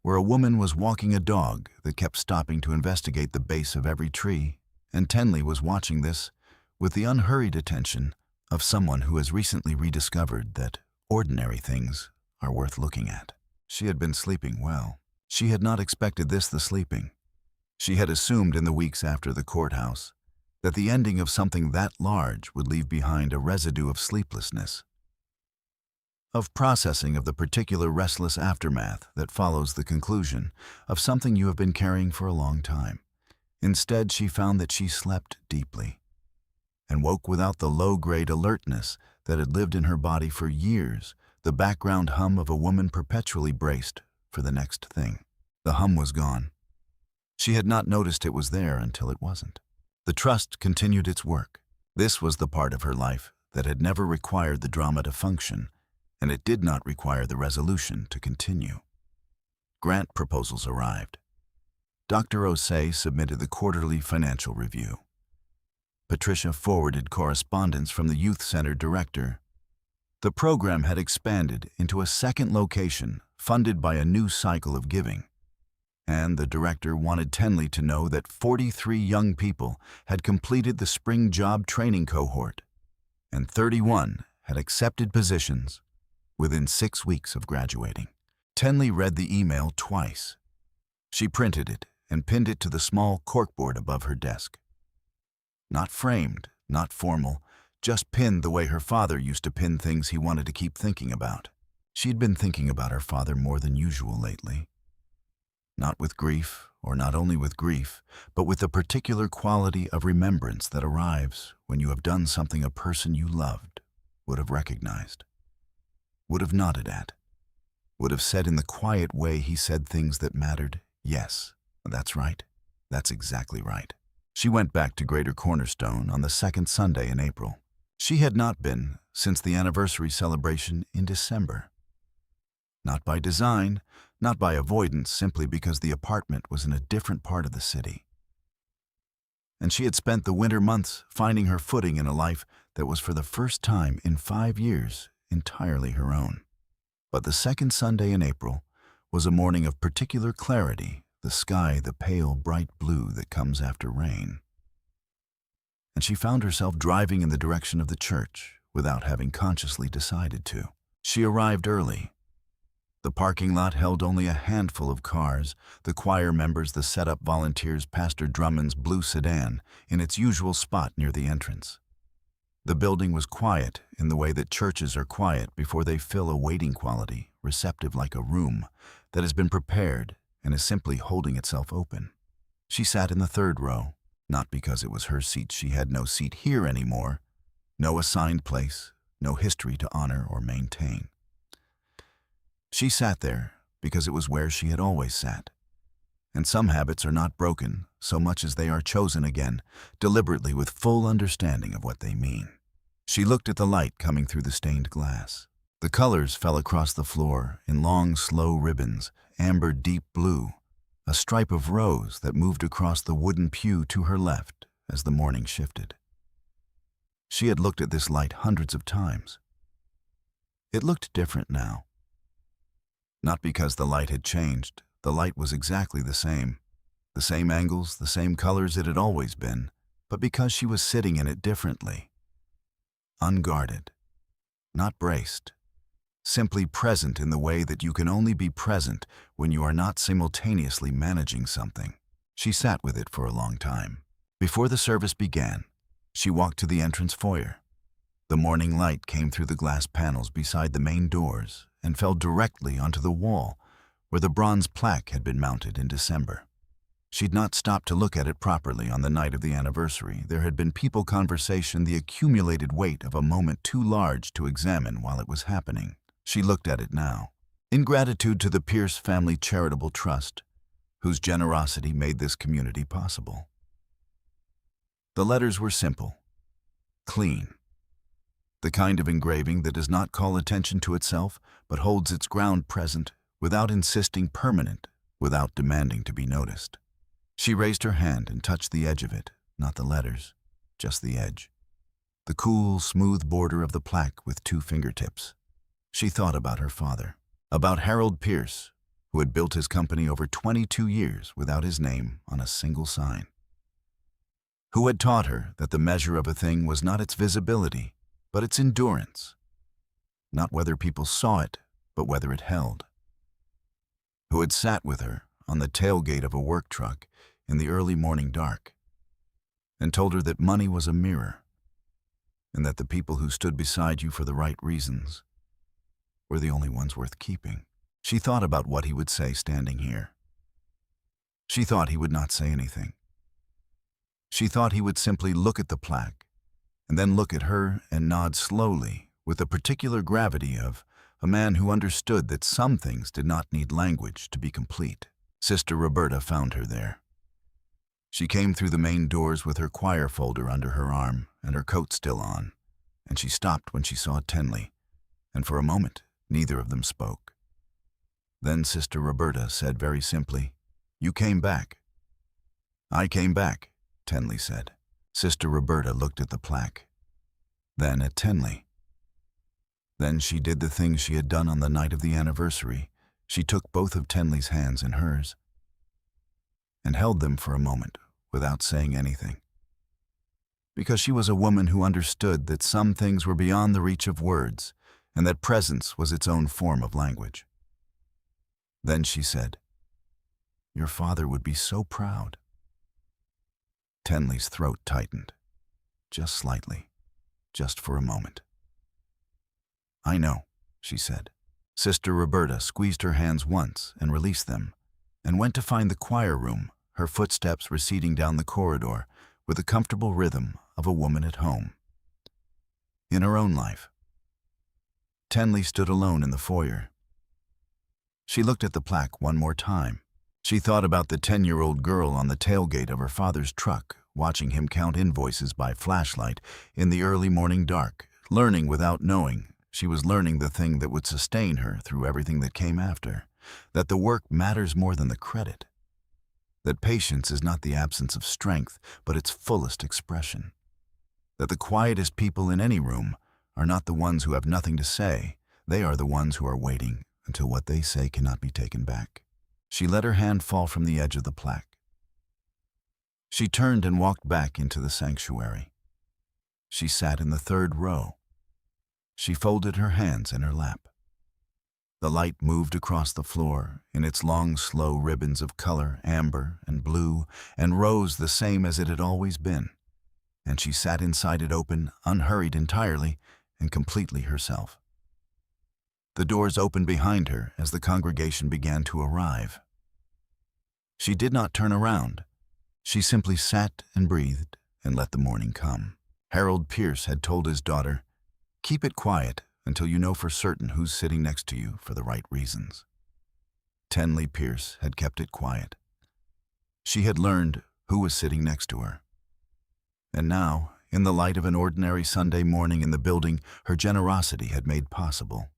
where a woman was walking a dog that kept stopping to investigate the base of every tree, and Tenley was watching this with the unhurried attention of someone who has recently rediscovered that ordinary things are worth looking at. She had been sleeping well. She had not expected the sleeping. She had assumed in the weeks after the courthouse that the ending of something that large would leave behind a residue of sleeplessness, of processing of the particular restless aftermath that follows the conclusion of something you have been carrying for a long time. Instead, she found that she slept deeply and woke without the low-grade alertness that had lived in her body for years, the background hum of a woman perpetually braced for the next thing. The hum was gone. She had not noticed it was there until it wasn't. The trust continued its work. This was the part of her life that had never required the drama to function, and it did not require the resolution to continue. Grant proposals arrived. Dr. Osei submitted the quarterly financial review. Patricia forwarded correspondence from the youth center director. The program had expanded into a second location funded by a new cycle of giving, and the director wanted Tenley to know that 43 young people had completed the spring job training cohort, and 31 had accepted positions within 6 weeks of graduating. Tenley read the email twice. She printed it and pinned it to the small corkboard above her desk. Not framed, not formal, just pinned the way her father used to pin things he wanted to keep thinking about. She had been thinking about her father more than usual lately. Not with grief, or not only with grief, but with the particular quality of remembrance that arrives when you have done something a person you loved would have recognized, would have nodded at, would have said in the quiet way he said things that mattered, "Yes, that's right, that's exactly right." She went back to Greater Cornerstone on the second Sunday in April. She had not been since the anniversary celebration in December. Not by design, not by avoidance, simply because the apartment was in a different part of the city. And she had spent the winter months finding her footing in a life that was for the first time in 5 years entirely her own. But the second Sunday in April was a morning of particular clarity, the sky the pale, bright blue that comes after rain. And she found herself driving in the direction of the church without having consciously decided to. She arrived early. The parking lot held only a handful of cars, the choir members, the setup volunteers, Pastor Drummond's blue sedan in its usual spot near the entrance. The building was quiet in the way that churches are quiet before they fill a waiting quality, receptive like a room that has been prepared and is simply holding itself open. She sat in the third row, not because it was her seat. She had no seat here anymore, no assigned place, no history to honor or maintain. She sat there because it was where she had always sat. And some habits are not broken so much as they are chosen again, deliberately with full understanding of what they mean. She looked at the light coming through the stained glass. The colors fell across the floor in long, slow ribbons, amber deep blue, a stripe of rose that moved across the wooden pew to her left as the morning shifted. She had looked at this light hundreds of times. It looked different now. Not because the light had changed. The light was exactly the same angles, the same colors it had always been, but because she was sitting in it differently. Unguarded, not braced, simply present in the way that you can only be present when you are not simultaneously managing something. She sat with it for a long time. Before the service began, she walked to the entrance foyer. The morning light came through the glass panels beside the main doors and fell directly onto the wall where the bronze plaque had been mounted in December. She'd not stopped to look at it properly on the night of the anniversary. There had been people conversation, the accumulated weight of a moment too large to examine while it was happening. She looked at it now. In gratitude to the Pierce Family Charitable Trust, whose generosity made this community possible. The letters were simple, clean. The kind of engraving that does not call attention to itself, but holds its ground present, without insisting permanent, without demanding to be noticed. She raised her hand and touched the edge of it, not the letters, just the edge. The cool, smooth border of the plaque with 2 fingertips. She thought about her father, about Harold Pierce, who had built his company over 22 years without his name on a single sign. Who had taught her that the measure of a thing was not its visibility, but its endurance. Not whether people saw it, but whether it held. Who had sat with her on the tailgate of a work truck in the early morning dark and told her that money was a mirror and that the people who stood beside you for the right reasons were the only ones worth keeping. She thought about what he would say standing here. She thought he would not say anything. She thought he would simply look at the plaque and then look at her and nod slowly with the particular gravity of a man who understood that some things did not need language to be complete. Sister Roberta found her there. She came through the main doors with her choir folder under her arm and her coat still on, and she stopped when she saw Tenley, and for a moment neither of them spoke. Then Sister Roberta said very simply, "You came back." "I came back," Tenley said. Sister Roberta looked at the plaque, then at Tenley. Then she did the thing she had done on the night of the anniversary. She took both of Tenley's hands in hers and held them for a moment without saying anything. Because she was a woman who understood that some things were beyond the reach of words and that presence was its own form of language. Then she said, "Your father would be so proud." Tenley's throat tightened, just slightly, just for a moment. "I know," she said. Sister Roberta squeezed her hands once and released them, and went to find the choir room, her footsteps receding down the corridor with the comfortable rhythm of a woman at home. In her own life. Tenley stood alone in the foyer. She looked at the plaque one more time. She thought about the 10-year-old girl on the tailgate of her father's truck, watching him count invoices by flashlight in the early morning dark, learning without knowing. She was learning the thing that would sustain her through everything that came after, that the work matters more than the credit, that patience is not the absence of strength, but its fullest expression, that the quietest people in any room are not the ones who have nothing to say, they are the ones who are waiting until what they say cannot be taken back. She let her hand fall from the edge of the plaque. She turned and walked back into the sanctuary. She sat in the 3rd row. She folded her hands in her lap. The light moved across the floor in its long, slow ribbons of color, amber and blue and rose the same as it had always been, and she sat inside it open, unhurried entirely and completely herself. The doors opened behind her as the congregation began to arrive. She did not turn around. She simply sat and breathed and let the morning come. Harold Pierce had told his daughter, Keep it quiet until you know for certain who's sitting next to you for the right reasons. Tenley Pierce had kept it quiet. She had learned who was sitting next to her. And now, in the light of an ordinary Sunday morning in the building her generosity had made possible,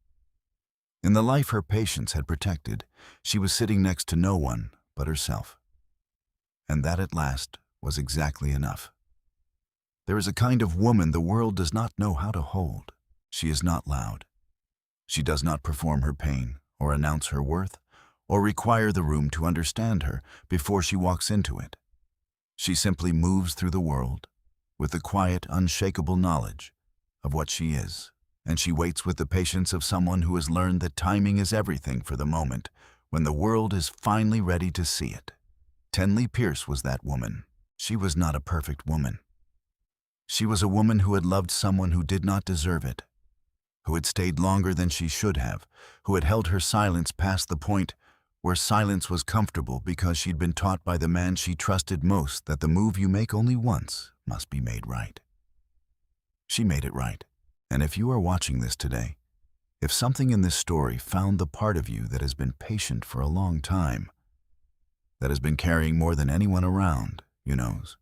in the life her patience had protected, she was sitting next to no one but herself. And that at last was exactly enough. There is a kind of woman the world does not know how to hold. She is not loud. She does not perform her pain or announce her worth or require the room to understand her before she walks into it. She simply moves through the world with the quiet, unshakable knowledge of what she is, and she waits with the patience of someone who has learned that timing is everything for the moment when the world is finally ready to see it. Tenley Pierce was that woman. She was not a perfect woman. She was a woman who had loved someone who did not deserve it, who had stayed longer than she should have, who had held her silence past the point where silence was comfortable because she'd been taught by the man she trusted most that the move you make only once must be made right. She made it right. And if you are watching this today, if something in this story found the part of you that has been patient for a long time, that has been carrying more than anyone around, you knows,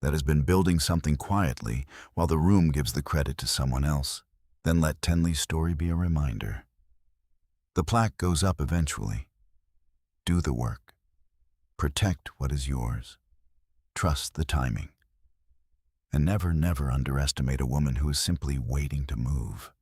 that has been building something quietly while the room gives the credit to someone else, then let Tenley's story be a reminder. The plaque goes up eventually. Do the work. Protect what is yours. Trust the timing. And never, never underestimate a woman who is simply waiting to move.